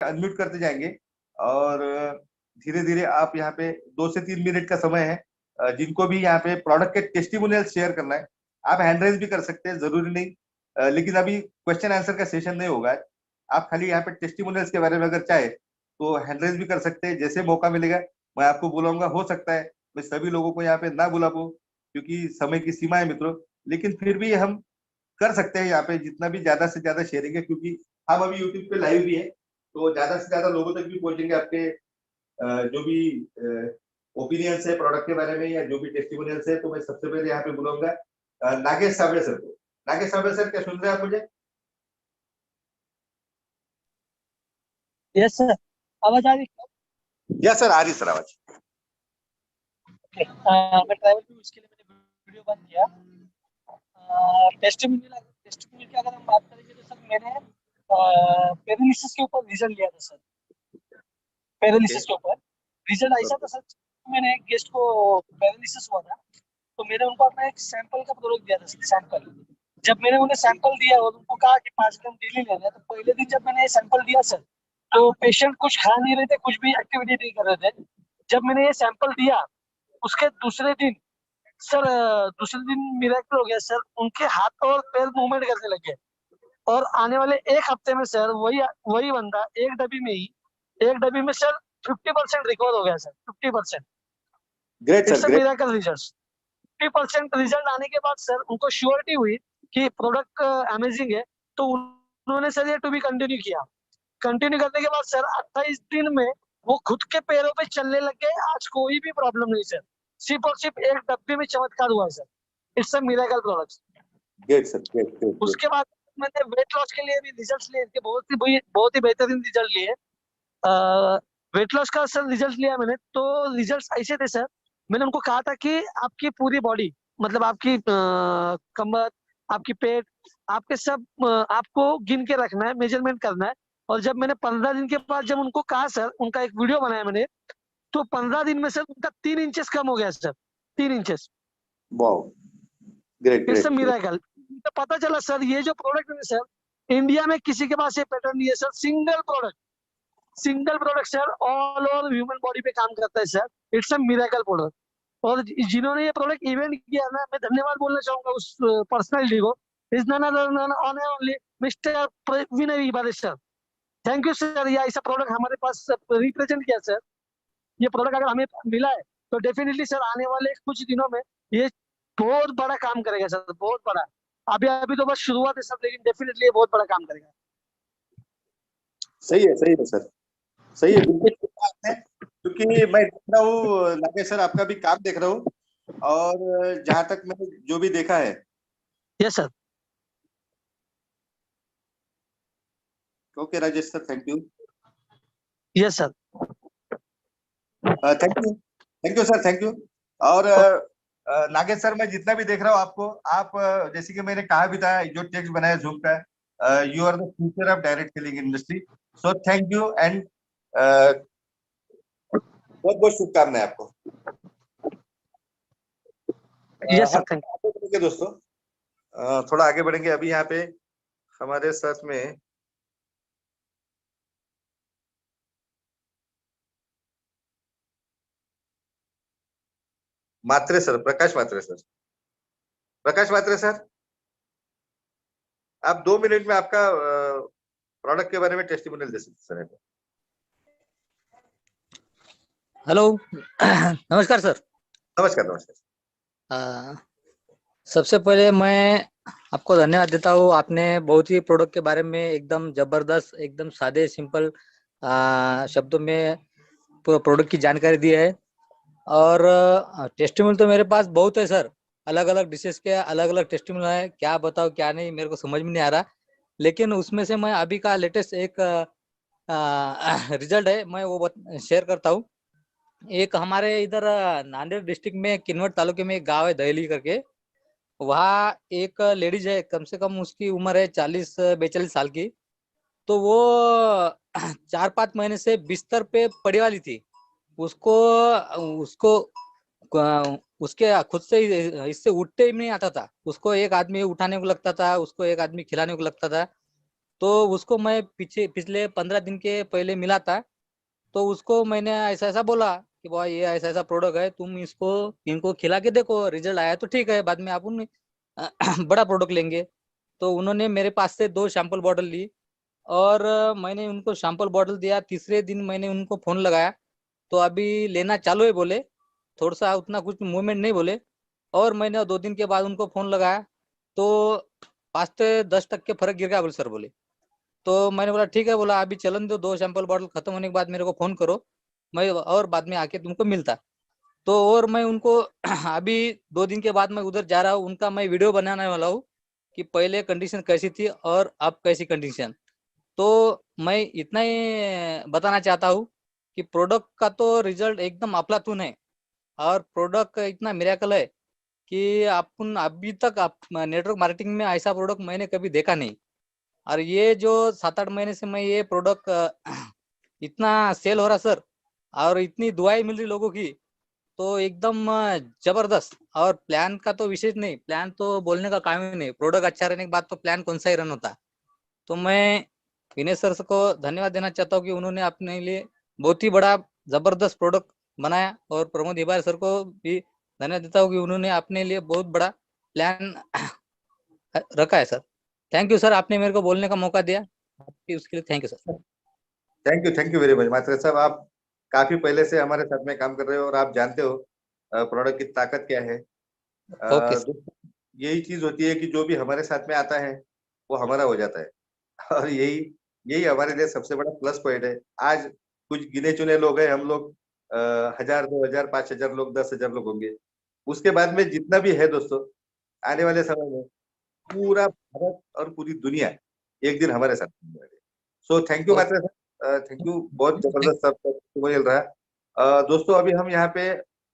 Unmute करते जाएंगे और धीरे धीरे आप यहाँ पे 2 से 3 मिनट का समय है। जिनको भी यहाँ पे प्रोडक्ट के टेस्टिमोनियल शेयर करना है, आप हैंड रेज भी कर सकते हैं, जरूरी नहीं। लेकिन अभी क्वेश्चन आंसर का सेशन नहीं होगा। आप खाली यहाँ पे टेस्टिमोनियल्स के बारे में अगर चाहे तो हैंड रेज भी कर सकते हैं। जैसे मौका मिलेगा मैं आपको बुलाऊंगा। हो सकता है मैं सभी लोगों को यहाँ पे ना बुला पाऊँ, क्योंकि समय की सीमा है मित्रों। लेकिन फिर भी हम कर सकते हैं यहाँ पे जितना भी ज्यादा से ज्यादा शेयरिंग है, क्योंकि हम अभी यूट्यूब पे लाइव भी है, तो ज्यादा से ज्यादा लोगों तक भी पहुंचेंगे। आपके जो भी ओपिनियंस है प्रोडक्ट के बारे में या जो भी टेस्टिमोनियल्स है, तो मैं सबसे पहले यहाँ पे बुलाऊंगा नागेश सावड़े सर को। नागेश सावड़े सर, क्या सुन रहे हैं आप मुझे? यस सर, आवाज आ रही है? यस सर, आ रही सर आवाज। मैं ट्रैवल पे उसके लिए मैंने वीडियो बंद किया। टेस्टिमोनियल की अगर हम बात करेंगे तो सर मैंने पैरालिसिस के ऊपर रिजल्ट लिया था सर। पैरालिसिस के ऊपर रिजल्ट ऐसा था सर, मैंने एक गेस्ट को पैरालिसिस हुआ था, तो मैंने उनको अपना एक सैंपल का प्रोडक्ट दिया था सैंपल। जब मैंने उन्हें सैंपल दिया और उनको कहा कि 5 ग्राम डेली लेना है, तो पहले दिन जब मैंने सैंपल दिया सर, तो पेशेंट कुछ खा नहीं रहे थे, कुछ भी एक्टिविटी नहीं कर रहे थे। जब मैंने ये सैंपल दिया उसके दूसरे दिन सर, दूसरे दिन मिरेकल हो गया सर, उनके हाथ और पैर मूवमेंट करने लगे। और आने वाले एक हफ्ते में सर वही वही बंदा एक डब्बी में सर 50% रिकवर हो गया sir. 50%। Great it's sir, a great. Miracle result. 50% result आने के बाद सर उनको श्योरिटी हुई कि प्रोडक्ट अमेजिंग है, तो उन्होंने सर ये टू बी कंटिन्यू किया। कंटिन्यू करने के बाद सर 28 दिन में वो खुद के पैरों पे चलने लग गए। आज कोई भी प्रॉब्लम नहीं सर, सिर्फ और सिर्फ एक डब्बे में चमत्कार हुआ है sir. It's a miracle product. Great sir, great great. उसके बाद मैंने वेट लॉस के लिए भी रिजल्ट लिए, इनके बहुत ही बेहतरीन रिजल्ट लिए। वेट लॉस का सर रिजल्ट लिया मैंने, तो रिजल्ट ऐसे थे सर, मैंने उनको कहा था कि आपकी पूरी बॉडी, मतलब आपकी कमर, आपकी पेट, आपके सब आपको गिन के रखना है, मेजरमेंट करना है। और जब मैंने 15 दिन के बाद जब उनको कहा सर, उनका एक वीडियो बनाया मैंने, तो 15 दिन में सर उनका 3 इंचेस कम हो गया sir. 3 inches. Wow, great it's great a great. Miracle. तो पता चला सर ये जो प्रोडक्ट है सर, इंडिया में किसी के पास ये पैटर्न नहीं है sir. Single product sir, all over human body पे काम करता है sir. It's a miracle product. और जिन्होंने ये प्रोडक्ट इवेंट किया ना, मैं धन्यवाद बोलना चाहूंगा उस पर्सनैलिटी को। Is none other than only mister Vinay Ibadat sir. Thank you sir, ये ऐसा प्रोडक्ट हमारे पास रिप्रेजेंट किया सर। ये प्रोडक्ट अगर हमें मिला है तो डेफिनेटली सर आने वाले कुछ दिनों में ये बहुत बड़ा काम करेगा सर, बहुत बड़ा। अभी अभी तो बस शुरुआत है सर, लेकिन डेफिनेटली ये बहुत बड़ा काम करेगा। सही है सर, सही है, बिल्कुल सही बात है। क्योंकि मैं देख रहा हूँ नागेश सर, आपका भी काम देख रहा हूँ, और जहां तक मैंने जो भी देखा है। Yes sir. Okay Rajesh sir, thank you. Yes sir. Thank you sir, thank you. और नागेश सर, मैं जितना भी देख रहा हूँ आपको, आप जैसे कि मैंने कहा भी था, जो टेक्स्ट बनाया जूम का, you are the future of direct selling industry. So thank you, and बहुत बहुत शुभकामनाएं आपको। यस सर, हम थैंक आगे बढ़ेंगे दोस्तों, थोड़ा आगे बढ़ेंगे। अभी यहाँ पे हमारे साथ में मात्रे सर, प्रकाश मात्रे सर। प्रकाश मात्रे सर, आप 2 मिनट में आपका प्रोडक्ट के बारे में टेस्टिमोनियल दे सकते सर। हेलो नमस्कार सर। नमस्कार नमस्कार। सबसे पहले मैं आपको धन्यवाद देता हूँ। आपने बहुत ही प्रोडक्ट के बारे में एकदम जबरदस्त, एकदम सादे सिंपल शब्दों में पूरा प्रोडक्ट की जानकारी दी है। और टेस्टिमोनियल तो मेरे पास बहुत है सर, अलग अलग डिशेस के अलग अलग टेस्टिमोनियल है। क्या बताओ क्या नहीं, मेरे को समझ में नहीं आ रहा। लेकिन उसमें से मैं अभी का लेटेस्ट एक रिजल्ट है, मैं वो शेयर करता हूँ। एक हमारे इधर नांदेड़ डिस्ट्रिक्ट में किन्नौर तालुके में एक गांव है दहली करके। वहाँ एक लेडीज है, कम से कम उसकी उम्र है 40-42 साल की। तो वो 4-5 महीने से बिस्तर पे पड़ी वाली थी। उसको उसको उसके खुद से इससे उठते ही नहीं आता था। उसको एक आदमी उठाने को लगता था, उसको एक आदमी खिलाने को लगता था। तो उसको मैं पिछले 15 दिन के पहले मिला था। तो उसको मैंने ऐसा ऐसा बोला कि भाई ये ऐसा ऐसा प्रोडक्ट है, तुम इसको इनको खिला के देखो, रिजल्ट आया तो ठीक है, बाद में अपन बड़ा प्रोडक्ट लेंगे। तो उन्होंने मेरे पास से 2 सैंपल बॉटल ली और मैंने उनको सैंपल बॉटल दिया। तीसरे दिन मैंने उनको फोन लगाया तो अभी लेना चालू है बोले, थोड़ा सा उतना कुछ मूवमेंट नहीं बोले। और मैंने 2 दिन के बाद उनको फोन लगाया तो 5 से 10 तक के फर्क गिर गया बोले सर बोले। तो मैंने बोला ठीक है, बोला अभी चलन दो, 2 सैंपल बॉटल खत्म होने के बाद मेरे को फोन करो, मैं और बाद में आके तुमको मिलता। तो और मैं उनको अभी 2 दिन के बाद मैं उधर जा रहा हूँ, उनका मैं वीडियो बनाने वाला हूँ कि पहले कंडीशन कैसी थी और अब कैसी कंडीशन। तो मैं इतना ही बताना चाहता हूँ कि प्रोडक्ट का तो रिजल्ट एकदम अफलातून है और प्रोडक्ट का इतना मिरेकल है कि अपन अभी तक नेटवर्क मार्केटिंग में ऐसा प्रोडक्ट मैंने कभी देखा नहीं। और ये जो 7-8 महीने से मैं ये प्रोडक्ट इतना सेल हो रहा सर, और इतनी दुआएं मिल रही लोगों की, तो एकदम जबरदस्त। और प्लान का तो विशेष नहीं, प्लान तो बोलने का काम ही नहीं, प्रोडक्ट अच्छा रहने के बाद तो प्लान कौन सा ही रन होता। तो मैं विनय सर को धन्यवाद देना चाहता हूँ कि उन्होंने अपने लिए बहुत ही बड़ा जबरदस्त प्रोडक्ट बनाया, और प्रमोद हिबार सर को भी धन्यवाद देता हूँ कि उन्होंने अपने लिए बहुत बड़ा प्लान रखा है सर। थैंक यू सर, आपने मेरे को बोलने का मौका दिया, आपकी उसके लिए thank you sir. Thank you very much Matre साहब। आप काफी पहले से हमारे साथ में काम कर रहे हो और आप जानते हो प्रोडक्ट की ताकत क्या है। Okay sir. दोस्तों, यही चीज होती है कि जो भी हमारे साथ में आता है वो हमारा हो जाता है। और यही यही हमारे लिए सबसे बड़ा प्लस पॉइंट है। आज कुछ गिने चुने लोग हैं, हम लोग 1000, 2000, 5000 लोग, 10,000 लोग होंगे। उसके बाद में जितना भी है दोस्तों, आने वाले समय में पूरा भारत और पूरी दुनिया एक दिन हमारे साथ होने वाली है। सो थैंक यू मात्रा सर, थैंक यू, बहुत जबरदस्त सब मिल रहा है। दोस्तों, अभी हम यहाँ पे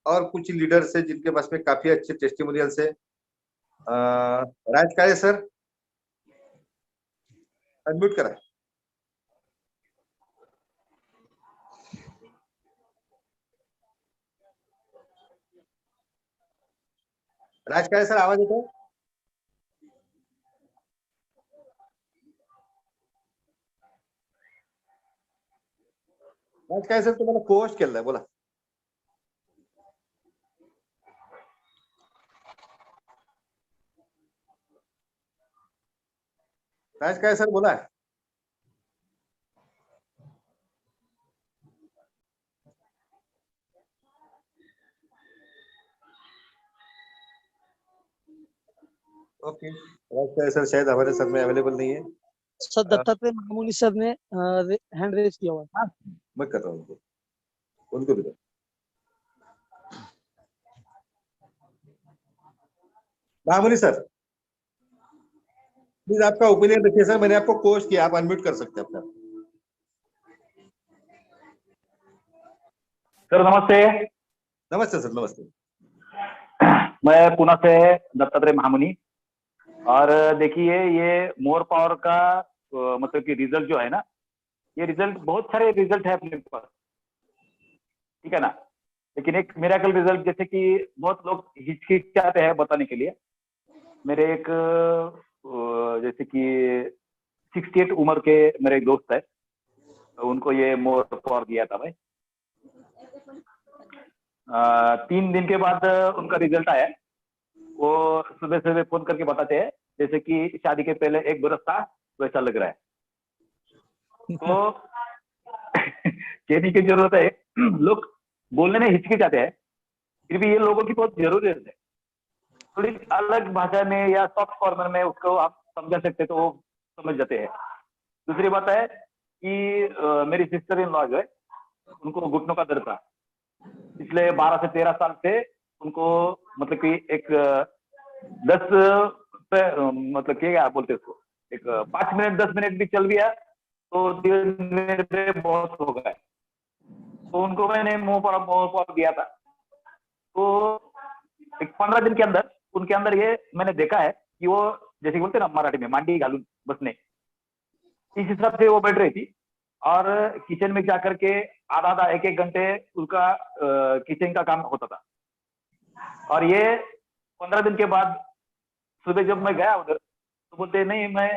और कुछ लीडर्स है जिनके पास में काफी अच्छे टेस्टिमोनियल्स है। राज काळे सर, अनम्यूट करा। राज काळे सर, आवाज येतो? राज काळे सर, तुम्हाला पोस्ट केलाय, बोला. राज काळे सर, बोला. ओके, राज काळे सर शायद हमारे साथ में अवेलेबल नहीं है। सर दत्तात्रेय महामुनि सर ने हैंड रेज किया हुआ है। मैं कर रहा हूँ उनको भी दो। महामुनि सर, प्लीज आपका ओपिनियन रखिए सर, मैंने आपको पोस्ट किया, आप अनम्यूट कर सकते हैं अपना। सर नमस्ते। नमस्ते सर, नमस्ते। मैं पुणे से दत्तात्रेय महामुनि। और देखिए, ये मोर पावर का मतलब कि रिजल्ट जो है ना, ये रिजल्ट बहुत सारे रिजल्ट है अपने पास, ठीक है ना। लेकिन एक मिरेकल रिजल्ट, जैसे कि बहुत लोग हिचकिचाते हैं बताने के लिए। मेरे एक जैसे कि 68 उम्र के मेरे एक दोस्त है, उनको ये मोर पावर दिया था भाई। 3 दिन के बाद उनका रिजल्ट आया। वो सुबह सुबह फोन करके बताते हैं जैसे कि शादी के पहले 1 बरस था वैसा लग रहा है। तो कहने की जरूरत है, लोग बोलने में हिचकिचाते हैं, फिर भी ये लोगों की बहुत जरूरत है। थोड़ी अलग भाषा में या सॉफ्ट फॉर्मर में उसको आप समझा सकते तो वो समझ जाते हैं। दूसरी बात है कि मेरी सिस्टर इन लॉ जो है, उनको घुटनों का दर्द था पिछले 12 से 13 साल से। उनको मतलब कि एक 10 मतलब क्या बोलते उसको, एक 5 मिनट 10 मिनट भी चल गया तो धीरे बहुत हो गया। तो उनको मैंने मुंह पर दिया था। तो एक 15 दिन के अंदर उनके अंदर ये मैंने देखा है कि वो जैसे बोलते ना मराठी में मांडी घालून बसने, इस हिसाब से वो बैठ रही थी। और किचन में जाकर के आधा आधा 1-1 घंटे उनका किचन का काम होता था। और ये 15 दिन के बाद सुबह जब मैं गया उधर, तो बोलते नहीं, मैं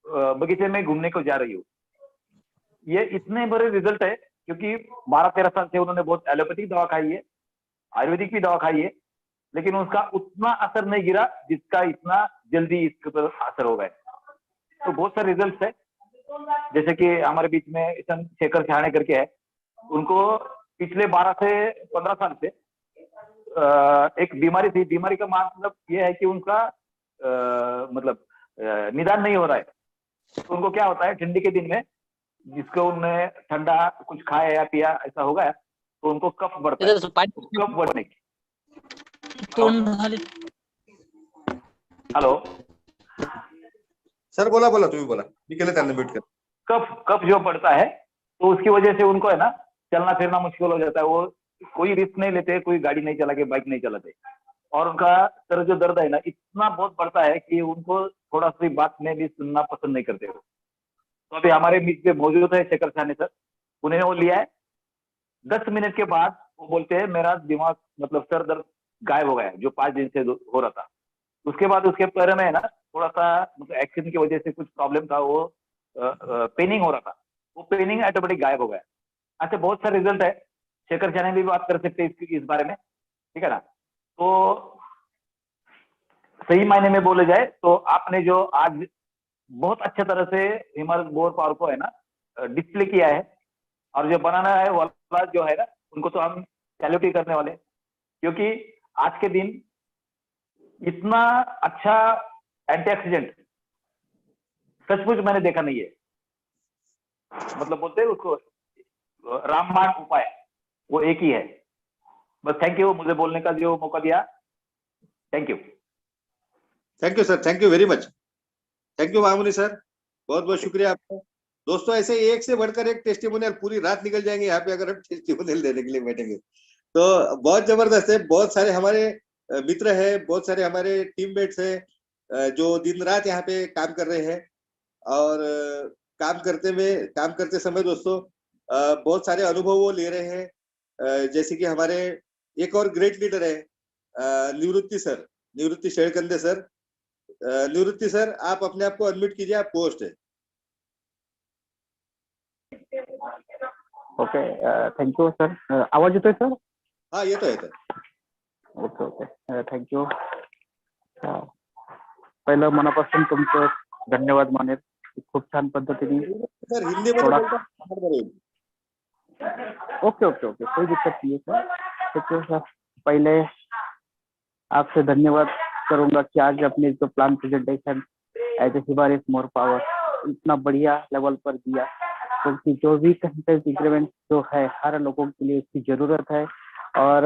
बगीचे में घूमने को जा रही हूँ। ये इतने बड़े रिजल्ट है क्योंकि 12-13 साल से उन्होंने बहुत एलोपैथिक दवा खाई है, आयुर्वेदिक भी दवा खाई है, लेकिन उसका उतना असर नहीं गिरा जिसका इतना जल्दी इसके ऊपर असर हो गए। तो बहुत सारे रिजल्ट है, जैसे कि हमारे बीच में शेखर छाणे करके है, उनको पिछले 12 से 15 साल से एक बीमारी थी। बीमारी का मतलब ये है कि उनका मतलब निदान नहीं हो रहा है। तो उनको क्या होता है, ठंडी के दिन में जिसको उन्हें ठंडा कुछ खाया या पिया ऐसा हो गया तो उनको कफ बढ़ता है। कफ बढ़ने की हेलो सर बोला बोला तुम्ही बोला, मी केलं त्यांना म्यूट कर। कफ जो बढ़ता है तो उसकी वजह से उनको है ना चलना फिरना मुश्किल हो जाता है। वो कोई रिस्क नहीं लेते, कोई गाड़ी नहीं चला के, बाइक नहीं चलाते, और उनका सर जो दर्द है ना इतना बहुत बढ़ता है कि उनको थोड़ा सी बात में भी सुनना पसंद नहीं करते। तो अभी हमारे बीच में मौजूद है शेखर छाणे सर, उन्होंने वो लिया है। 10 मिनट के बाद वो बोलते हैं मेरा दिमाग मतलब सर दर्द गायब हो गया है जो 5 दिन से हो रहा था। उसके बाद उसके पैर में है ना थोड़ा सा मतलब एक्सीडेंट की वजह से कुछ प्रॉब्लम था, वो पेनिंग हो रहा था, वो पेनिंग ऑटोमेटिक गायब हो गया। अच्छा, बहुत सारे रिजल्ट है, शेखर छाणे भी बात कर सकते हैं इस बारे में, ठीक है ना। तो सही मायने में बोले जाए तो आपने जो आज बहुत अच्छे तरह से हिमालय बोर पावर को है ना डिस्प्ले किया है, और जो बनाना है वाला जो है ना उनको तो हम सैल्यूट ही करने वाले, क्योंकि आज के दिन इतना अच्छा एंटीऑक्सीडेंट सचमुच मैंने देखा नहीं है। मतलब बोलते हैं उसको रामबाण उपाय, वो एक ही है। बस थैंक यू मुझे बोलने का जो मौका दिया, thank you. Thank you sir, thank you very much, thank you Mamuni sir, बहुत बहुत शुक्रिया आपका। दोस्तों ऐसे एक से बढ़कर एक टेस्टिमोनियल, पूरी रात निकल जाएंगे यहाँ पे अगर हम टेस्टिमोनियल देने के लिए बैठेंगे तो बहुत जबरदस्त है। बहुत सारे हमारे मित्र हैं, बहुत सारे हमारे टीममेट्स हैं जो दिन रात यहाँ पे काम कर रहे हैं, और काम करते समय दोस्तों बहुत सारे अनुभव वो ले रहे हैं। जैसे कि हमारे एक और ग्रेट लीडर है निवृत्ति शेळकंदे सर। निवृत्ति सर आप अपने आप को अनम्यूट कीजिए, आप पोस्ट है। Okay, thank you sir. आवाज येतोय सर? हा येतोय। Okay okay, thank you. पहिलं मनापासून तुमचं धन्यवाद मानेल, खूप छान पद्धतीने सर हिंदी में ओके ओके ओके, कोई दिक्कत नहीं है सर। Thank sir. पहले आपसे धन्यवाद करूंगा कि आज अपने जो plan presentation as a Himalaya more power इतना बढ़िया लेवल पर दिया, क्योंकि जो भी कंटेंट इंक्रीमेंट जो है हर लोगों के लिए इसकी जरूरत है। और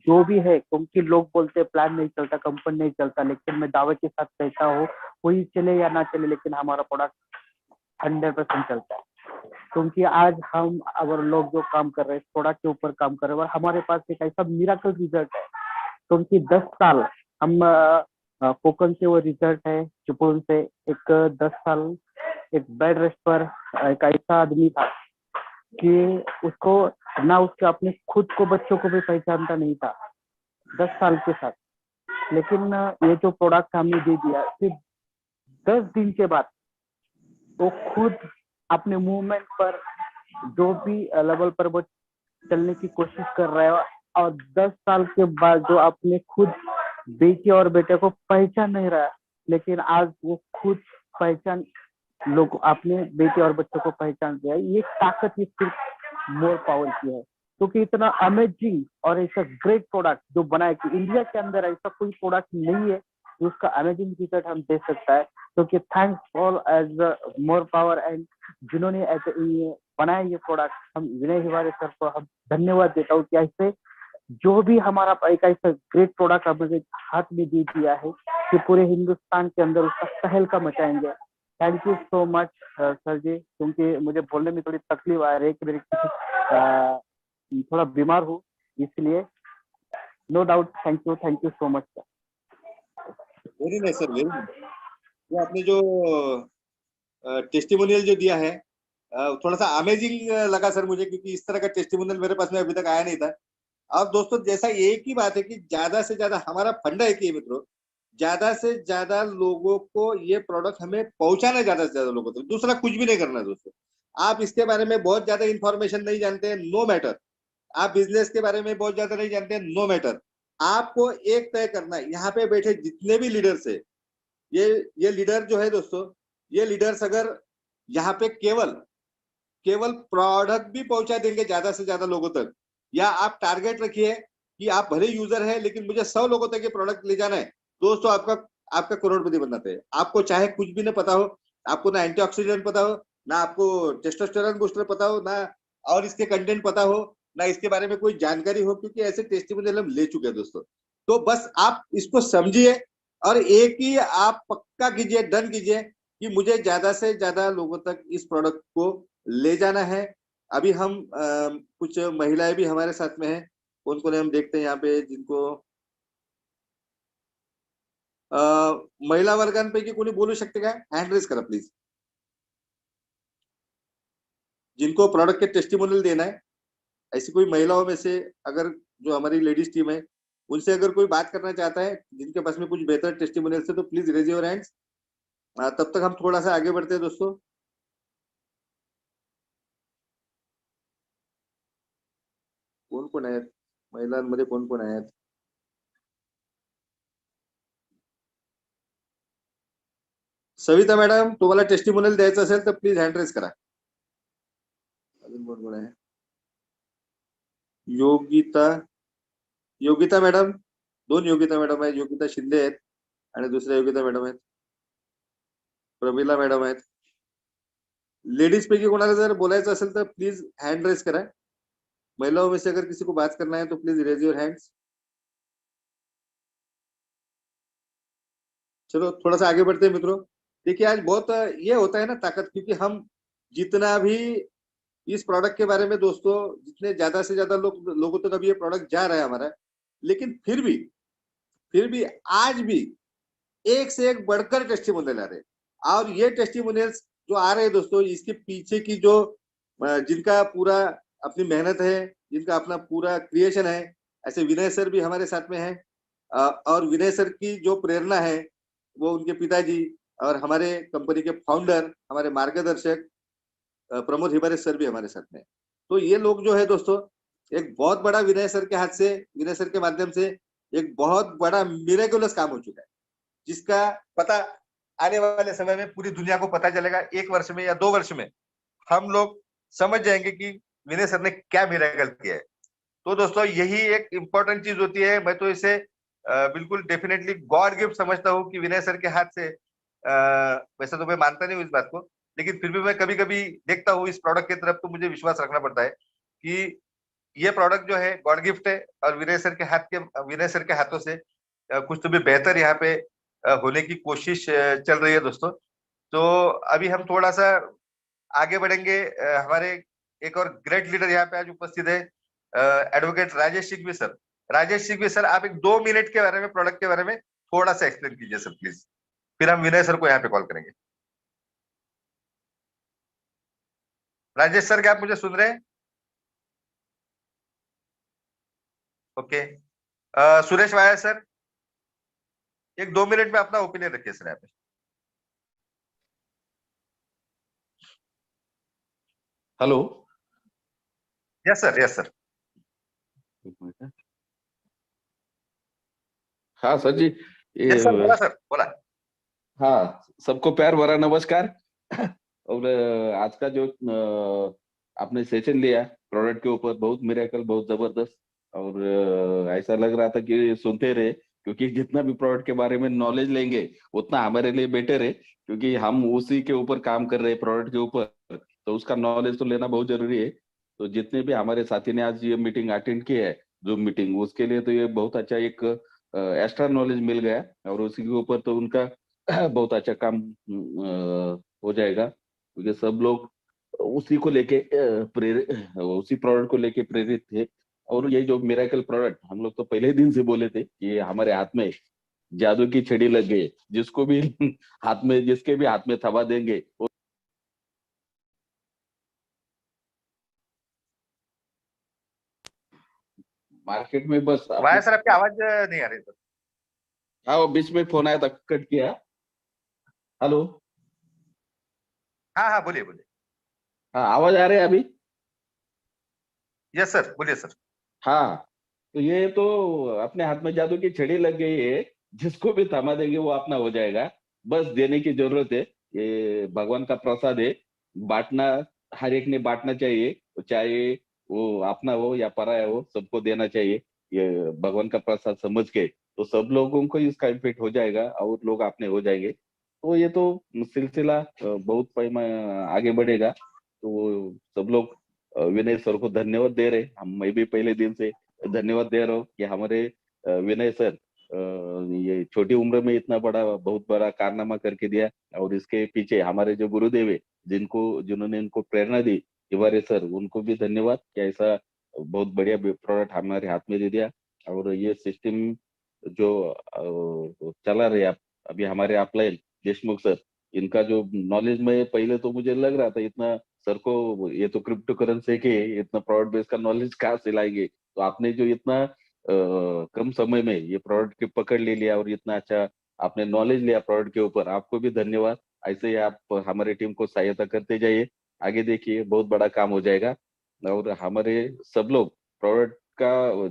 जो भी है, क्योंकि लोग बोलते हैं प्लान नहीं चलता, कंपनी नहीं चलता, लेकिन मैं दावे के साथ कहता हूँ कोई चले या ना चले लेकिन हमारा प्रोडक्ट 100% चलता है। क्योंकि आज हम अगर लोग जो काम कर रहे हैं प्रोडक्ट के ऊपर काम कर रहे हैं, और हमारे पास एक ऐसा मिराकल रिजल्ट है, क्योंकि 10 साल हम कोकन से वो रिजल्ट है, चिपळूण से एक 10 साल एक बेड रेस्ट पर एक ऐसा आदमी था कि उसको ना उसके अपने खुद को बच्चों को भी पहचानता नहीं था 10 साल के साथ, लेकिन ये जो प्रोडक्ट हमने दे दिया सिर्फ 10 दिन के बाद वो खुद अपने मूवमेंट पर जो भी लेवल पर वो चलने की कोशिश कर रहा है, और 10 साल के बाद जो अपने खुद बेटी और बेटे को पहचान नहीं रहा, लेकिन आज वो खुद पहचान लोग अपने बेटे और बच्चों को पहचान गया। ये ताकत ये सिर्फ मोर पावर की है, क्योंकि इतना अमेजिंग और ऐसा ग्रेट प्रोडक्ट जो बनाया कि इंडिया के अंदर ऐसा कोई प्रोडक्ट नहीं है उसका अमेजिंग रिजल्ट हम दे सकता है। क्योंकि thanks all as more power and जिन्होंने बनाया ये प्रोडक्ट, हम विनय हिवारे सर को हम धन्यवाद देता हूँ कि ऐसे जो भी हमारा एक ऐसा ग्रेट प्रोडक्ट हमें हाथ में दे दिया है कि पूरे हिंदुस्तान के अंदर उसका तहलका मचाएंगे। Thank you so much sir ji, क्योंकि मुझे बोलने में थोड़ी तकलीफ आ रही है कि मेरी थोड़ा बीमार हूँ, इसलिए no doubt thank you so much sir. Very nice sir, very nice. ये आपने जो टेस्टिमोनियल जो दिया है थोड़ा सा अमेजिंग लगा सर मुझे, क्योंकि इस तरह का टेस्टिमोनियल मेरे पास में अभी तक आया नहीं था। अब दोस्तों जैसा एक ही बात है कि ज्यादा से ज्यादा हमारा फंडा एक ही है मित्रों, ज्यादा से ज्यादा लोगों को ये प्रोडक्ट हमें पहुंचाना है, ज्यादा से ज्यादा लोगों तक। दूसरा कुछ भी नहीं करना है दोस्तों। आप इसके बारे में बहुत ज्यादा इंफॉर्मेशन नहीं जानते हैं, नो मैटर। आप बिजनेस के बारे में बहुत ज्यादा नहीं जानते हैं, नो मैटर। आपको एक तय करना है, यहाँ पे बैठे जितने भी लीडर्स है, ये ये लीडर जो है दोस्तों, ये लीडर्स अगर यहाँ पे केवल केवल प्रोडक्ट भी पहुंचा देंगे ज्यादा से ज्यादा लोगों तक, या आप टारगेट रखिए कि आप भले यूजर है लेकिन मुझे 100 लोगों तक ये प्रोडक्ट ले जाना है, दोस्तों आपका आपका करोड़पति बनना है। आपको चाहे कुछ भी ना पता हो, आपको ना एंटीऑक्सीडेंट पता हो, ना आपको टेस्टोस्टेरोन बूस्टर पता हो, ना और इसके कंटेंट पता हो, ना इसके बारे में कोई जानकारी हो, क्योंकि ऐसे टेस्टिमोनियल हम ले चुके हैं दोस्तों। तो बस आप इसको समझिए और एक ही आप पक्का कीजिए, डन कीजिए कि मुझे ज्यादा से ज्यादा लोगों तक इस प्रोडक्ट को ले जाना है। अभी हम कुछ महिलाएं भी हमारे साथ में हैं, कौन कौन है हम देखते हैं यहाँ पे, जिनको महिला वर्गांपैकी कोणी बोलू शकते का? हँड रेज करा प्लीज, जिनको प्रोडक्ट के टेस्टिमोनियल देना है। ऐसी कोई महिलाओं में से अगर, जो हमारी लेडीज टीम है, उनसे अगर कोई बात करना चाहता है जिनके पास में कुछ बेहतर टेस्टिमोनियल है, तो प्लीज रेज योर हैंड्स। तब तक हम थोड़ा सा आगे बढ़ते हैं दोस्तों। कोण कोण आहेत महिलांमध्ये, कोण कोण आहेत? सविता मॅडम, तुम्हाला टेस्टिमोनियल द्यायचं असेल तर प्लीज हँड रेज करा। अजून कोण कोण आहे? योगिता, योगिता मॅडम, 2 योगिता मॅडम आहेत, योगिता शिंदे आहेत आणि दुसऱ्या योगिता मॅडम आहेत, प्रमिला मॅडम आहेत। लेडीज पैकी कोणाला जर बोलायचं असेल तर प्लीज हैंड रेज करा। महिलाओं में से अगर किसी को बात करना है तो प्लीज रेज योर हैंड्स। चलो थोड़ा सा आगे बढ़ते हैं मित्रों। देखिए आज बहुत ये होता है ना ताकत, क्योंकि हम जितना भी इस प्रोडक्ट के बारे में दोस्तों, जितने ज्यादा से ज्यादा लोगों तक अभी ये प्रोडक्ट जा रहा है हमारा, लेकिन फिर भी आज भी एक से एक बढ़कर टेस्टिमोनियल आ रहे हैं। और ये टेस्टिमोनियल्स जो आ रहे हैं दोस्तों, इसके पीछे की जो जिनका पूरा अपनी मेहनत है, जिनका अपना पूरा क्रिएशन है, ऐसे विनय सर भी हमारे साथ में है। और विनय सर की जो प्रेरणा है वो उनके पिताजी और हमारे कंपनी के फाउंडर, हमारे मार्गदर्शक प्रमोद हिबारे सर भी हमारे साथ में। तो ये लोग जो है दोस्तों, एक बहुत बड़ा विनय सर के हाथ से, विनय सर के माध्यम से एक बहुत बड़ा मिरेकुलस काम हो चुका है, जिसका पता आने वाले समय में पूरी दुनिया को पता चलेगा। 1 वर्ष में या 2 वर्ष में हम लोग समझ जाएंगे कि विनय सर ने क्या मिरेकल किया है। तो दोस्तों यही एक इम्पोर्टेंट चीज होती है। मैं तो इसे बिल्कुल डेफिनेटली गॉड गिफ्ट समझता हूँ कि विनय सर के हाथ से, वैसे तो मैं मानता नहीं हूँ इस बात को, लेकिन फिर भी मैं कभी कभी देखता हूँ इस प्रोडक्ट की तरफ, तो मुझे विश्वास रखना पड़ता है कि ये प्रोडक्ट जो है गॉड गिफ्ट है, और विनय सर के हाथों से कुछ तो भी बेहतर यहाँ पे होने की कोशिश चल रही है दोस्तों। तो अभी हम थोड़ा सा आगे बढ़ेंगे। हमारे एक और ग्रेट लीडर यहाँ पे आज उपस्थित है, advocate Rajesh Singhvi sir. Rajesh Singhvi sir, आप एक 2 मिनट के बारे में, प्रोडक्ट के बारे में थोड़ा सा एक्सप्लेन कीजिए सर प्लीज, फिर हम विनय सर को यहाँ पे कॉल करेंगे। राजेश सर, क्या आप मुझे सुन रहे हैं? ओके। सुरेश वाया सर, एक 2 मिनट में अपना ओपिनियन रखिए सर यहाँ पे। Hello. Yes sir, yes sir. हाँ सर जी, यस सर, बोला सर, बोला। हाँ, सबको प्यार भरा नमस्कार। और आज का जो आपने सेशन लिया प्रोडक्ट के ऊपर, बहुत मिरेकल, बहुत जबरदस्त। और ऐसा लग रहा था कि सुनते रहे, क्योंकि जितना भी प्रोडक्ट के बारे में नॉलेज लेंगे उतना हमारे लिए बेटर है, क्योंकि हम उसी के ऊपर काम कर रहे हैं, प्रोडक्ट के ऊपर। तो उसका नॉलेज तो लेना बहुत जरूरी है। तो जितने भी हमारे साथी ने आज ये मीटिंग अटेंड की है, जूम मीटिंग, उसके लिए तो ये बहुत अच्छा एक एक्स्ट्रा नॉलेज मिल गया, और उसी के ऊपर तो उनका बहुत अच्छा काम हो जाएगा, क्योंकि सब लोग उसी को लेके प्रेरित, उसी प्रोडक्ट को लेके प्रेरित थे। और ये जो मिरेकल प्रोडक्ट, हम लोग तो पहले दिन से बोले थे कि ये हमारे हाथ में जादू की छड़ी लग गई, जिसको भी हाथ में, जिसके भी हाथ में थमा देंगे वो मार्केट में बस वाया सर, आपकी आवाज नहीं आ रही सर। हाँ, वो बीच में फोन आया था, कट किया। हेलो। हाँ हाँ, बोलिए बोलिए। हाँ, आवाज आ रही है अभी? यस सर, बोलिए सर। हाँ, तो ये तो अपने हाथ में जादू की छड़ी लग गई है। जिसको भी थमा देंगे वो अपना हो जाएगा। बस देने की जरूरत है। ये भगवान का प्रसाद है। बांटना, हर एक ने बांटना चाहिए, चाहे वो अपना हो या पराया हो, सबको देना चाहिए। ये भगवान का प्रसाद समझ के, तो सब लोगों को इसका इफेक्ट हो जाएगा और लोग अपने हो जाएंगे। तो ये तो सिलसिला बहुत पैमा आगे बढ़ेगा। तो सब लोग विनय सर को धन्यवाद दे रहे। हम, मैं भी पहले दिन से धन्यवाद दे रहा हूँ कि हमारे विनय सर ये छोटी उम्र में इतना बड़ा, बहुत बड़ा कारनामा करके दिया। और इसके पीछे हमारे जो गुरुदेव है, जिन्होंने इनको प्रेरणा दी, तिवारी सर, उनको भी धन्यवाद कि ऐसा बहुत बढ़िया प्रोडक्ट हमारे हाथ में दे दिया। और ये सिस्टम जो चला रहे आप अभी हमारे अपलाइन देशमुख सर, इनका जो नॉलेज, में पहले तो मुझे लग रहा था इतना सर को, ये तो क्रिप्टो करेंसी के इतना प्रोडक्ट बेस का नॉलेज कहाँ से लाएंगे। तो आपने जो इतना कम समय में ये प्रोडक्ट की पकड़ ले लिया और इतना अच्छा आपने नॉलेज लिया प्रोडक्ट के ऊपर, आपको भी धन्यवाद। ऐसे ही आप हमारे टीम को सहायता करते जाइए। आगे देखिए, बहुत बड़ा काम हो जाएगा। और हमारे सब लोग प्रोडक्ट का,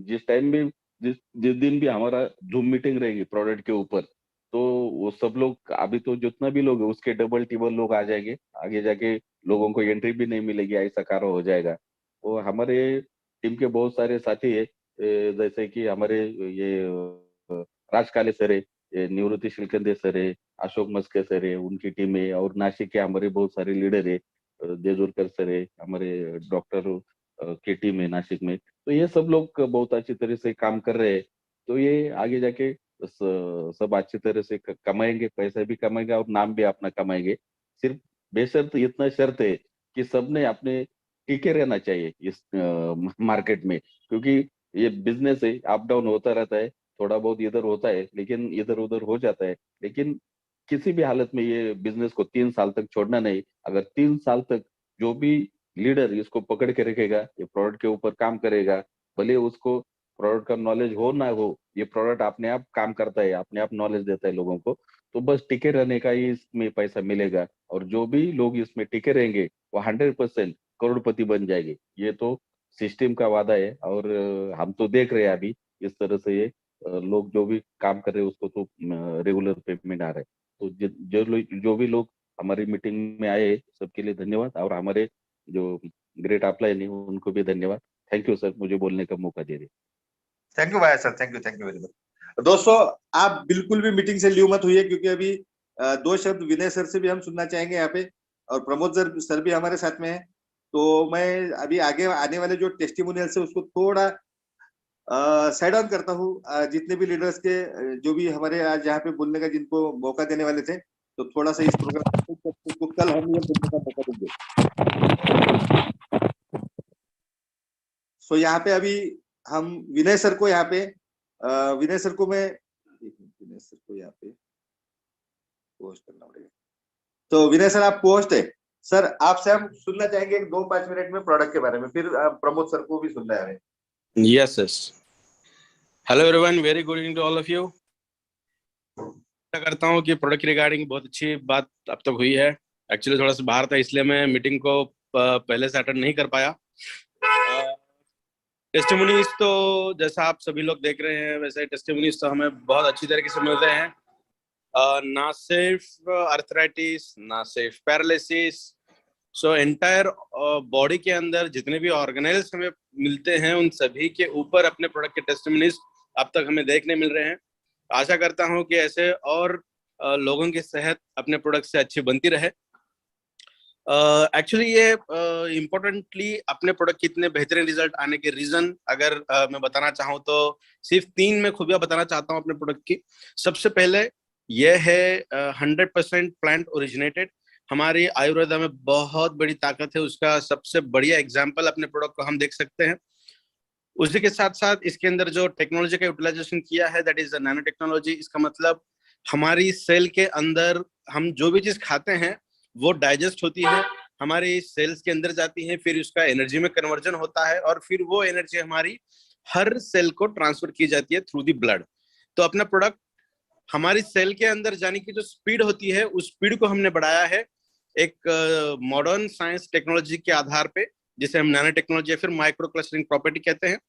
जिस टाइम भी, जिस जिस दिन भी हमारा जूम मीटिंग रहेगी प्रोडक्ट के ऊपर, तो वो सब लोग, अभी तो जितना भी लोग है उसके डबल टिबल लोग आ जाएंगे। आगे जाके लोगों को एंट्री भी नहीं मिलेगी, ऐसा कार्य हो जाएगा। वो हमारे टीम के बहुत सारे साथी है, जैसे कि हमारे ये राज काले सर है, ये निवृत्ति शिलकंदे सर है, अशोक मस्के सर है, उनकी टीम है। और नासिक के हमारे बहुत सारे लीडर है, देजूरकर सर है, हमारे डॉक्टर की टीम है नासिक में। तो ये सब लोग बहुत अच्छी तरह से काम कर रहे हैं। तो ये आगे जाके सब अच्छी तरह से कमाएंगे, पैसा भी कमाएंगे और नाम भी अपना कमाएंगे। सिर्फ बेशर्त इतना शर्त है कि सबने अपने टिके रहना चाहिए इस मार्केट में, क्योंकि ये बिजनेस है, अप डाउन होता रहता है। थोड़ा बहुत इधर होता है, लेकिन इधर उधर हो जाता है। लेकिन किसी भी हालत में ये बिजनेस को 3 साल तक छोड़ना नहीं। अगर 3 साल तक जो भी लीडर इसको पकड़ के रखेगा, ये प्रोडक्ट के ऊपर काम करेगा, भले उसको प्रोडक्ट का नॉलेज हो ना हो, ये प्रोडक्ट अपने आप काम करता है, अपने आप नॉलेज देता है लोगों को। तो बस टिके रहने का ही इसमें पैसा मिलेगा। और जो भी लोग इसमें टिके रहेंगे वो 100% करोड़पति बन जाएंगे। ये तो सिस्टम का वादा है। और हम तो देख रहे हैं अभी इस तरह से ये लोग जो भी काम कर रहे हैं उसको तो रेगुलर पेमेंट आ रहा है। तो जो भी लोग हमारी मीटिंग में आए, सबके लिए धन्यवाद। और हमारे जो ग्रेट अपलाइन है उनको भी धन्यवाद। थैंक यू सर, मुझे बोलने का मौका दे दिया। थैंक यू भाई sir, thank you very much. दोस्तों, आप बिल्कुल भी मीटिंग से ल्यू मत हुई, क्योंकि अभी 2 शब्द विनय सर से भी हम सुनना चाहेंगे यहाँ पे, और प्रमोद सर भी हमारे साथ में है। तो मैं अभी आगे आने वाले जो टेस्टिमोनियल है उसको थोड़ा साइड ऑन करता हूँ। जितने भी लीडर्स के जो भी हमारे आज यहाँ पे बोलने का जिनको मौका देने वाले थे, तो थोड़ा सा इस प्रोग्राम को कल हम ये बोलने का मौका देंगे। सो यहाँ पे अभी हम विनय सर को यहाँ पे विनय सर को मैं विनय सर को यहाँ पे पोस्ट करना पड़ेगा। तो विनय सर, आप पोस्ट है सर, आपसे हम सुनना चाहेंगे 2-5 मिनट में प्रोडक्ट के बारे में, फिर प्रमोद सर को भी सुनना है। Yes, yes. Hello everyone, very good evening to all of you. करता हूँ कि प्रोडक्ट रिगार्डिंग बहुत अच्छी बात अब तक हुई है। एक्चुअली थोड़ा सा बाहर था, इसलिए मैं मीटिंग को पहले से अटेंड नहीं कर पाया। टेस्टिमोनीज तो जैसा आप सभी लोग देख रहे हैं, वैसे टेस्टिमोनीज तो हमें बहुत अच्छी तरीके से मिल रहे हैं। ना सिर्फ अर्थराइटिस, ना सिर्फ पैरालिसिस, सो एंटायर बॉडी के अंदर जितने भी ऑर्गेनेल्स हमें मिलते हैं, उन सभी के ऊपर अपने प्रोडक्ट के टेस्टिमोनीज अब तक हमें देखने मिल रहे हैं। आशा करता हूं कि ऐसे और लोगों की सेहत अपने प्रोडक्ट से अच्छी बनती रहे। एक्चुअली ये इम्पोर्टेंटली अपने प्रोडक्ट के इतने बेहतरीन रिजल्ट आने के रीजन अगर मैं बताना चाहूँ तो सिर्फ 3 मैं खूबियां बताना चाहता हूँ अपने प्रोडक्ट की। सबसे पहले यह है 100% प्लांट ओरिजिनेटेड। हमारी आयुर्वेदा में बहुत बड़ी ताकत है, उसका सबसे बढ़िया एग्जाम्पल अपने प्रोडक्ट को हम देख सकते हैं। उसी के साथ साथ इसके अंदर जो टेक्नोलॉजी का यूटिलाइजेशन किया है, दैट इज नैनो टेक्नोलॉजी। इसका मतलब हमारी सेल के अंदर हम जो भी चीज खाते हैं वो डाइजेस्ट होती है, हमारी सेल्स के अंदर जाती है, फिर उसका एनर्जी में कन्वर्जन होता है और फिर वो एनर्जी हमारी हर सेल को ट्रांसफर की जाती है थ्रू दी ब्लड। तो अपना प्रोडक्ट हमारी सेल के अंदर जाने की जो स्पीड होती है उस स्पीड को हमने बढ़ाया है एक मॉडर्न साइंस टेक्नोलॉजी के आधार पे, जिसे हम नैनो टेक्नोलॉजी या फिर माइक्रो क्लस्टरिंग प्रॉपर्टी कहते हैं।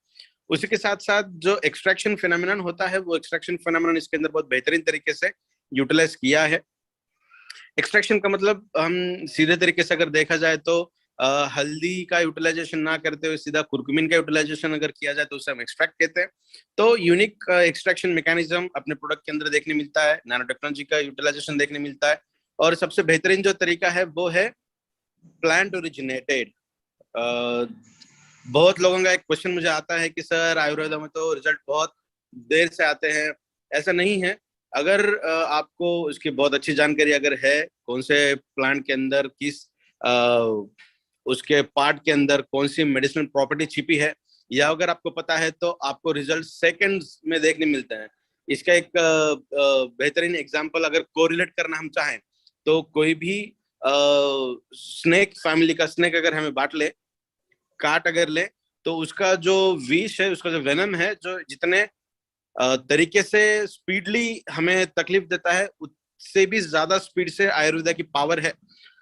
उसी के साथ साथ जो एक्सट्रैक्शन फिनोमिनन होता है वो एक्सट्रैक्शन फिनोमिनन इसके अंदर बहुत बेहतरीन तरीके से यूटिलाइज किया है। एक्सट्रैक्शन का मतलब हम सीधे तरीके से अगर देखा जाए तो हल्दी का यूटिलाइजेशन ना करते हुए सीधा कुरकुमिन का यूटिलाइजेशन अगर किया जाए तो उसे हम एक्सट्रैक्ट कहते हैं। तो यूनिक एक्सट्रैक्शन मैकेनिज्म अपने प्रोडक्ट के अंदर देखने मिलता है, नैनो टेक्नोलॉजी का यूटिलाइजेशन देखने मिलता है, और सबसे बेहतरीन जो तरीका है वो है प्लांट ओरिजिनेटेड। बहुत लोगों का एक क्वेश्चन मुझे आता है कि सर आयुर्वेदा में तो रिजल्ट बहुत देर से आते हैं। ऐसा नहीं है। अगर आपको उसकी बहुत अच्छी जानकारी अगर है, कौन से प्लांट के अंदर किस उसके पार्ट के अंदर कौन सी मेडिसिनल प्रॉपर्टी छिपी है, या अगर आपको पता है तो आपको रिजल्ट सेकंड्स में देखने मिलते हैं। इसका एक बेहतरीन एग्जांपल अगर कोरिलेट करना हम चाहें तो कोई भी स्नेक फैमिली का स्नेक अगर हमें बांट ले, काट अगर ले, तो उसका जो विष है, उसका जो वेनम है, जो जितने तरीके से स्पीडली हमें तकलीफ देता है उससे भी ज्यादा स्पीड से आयुर्वेदा की पावर है।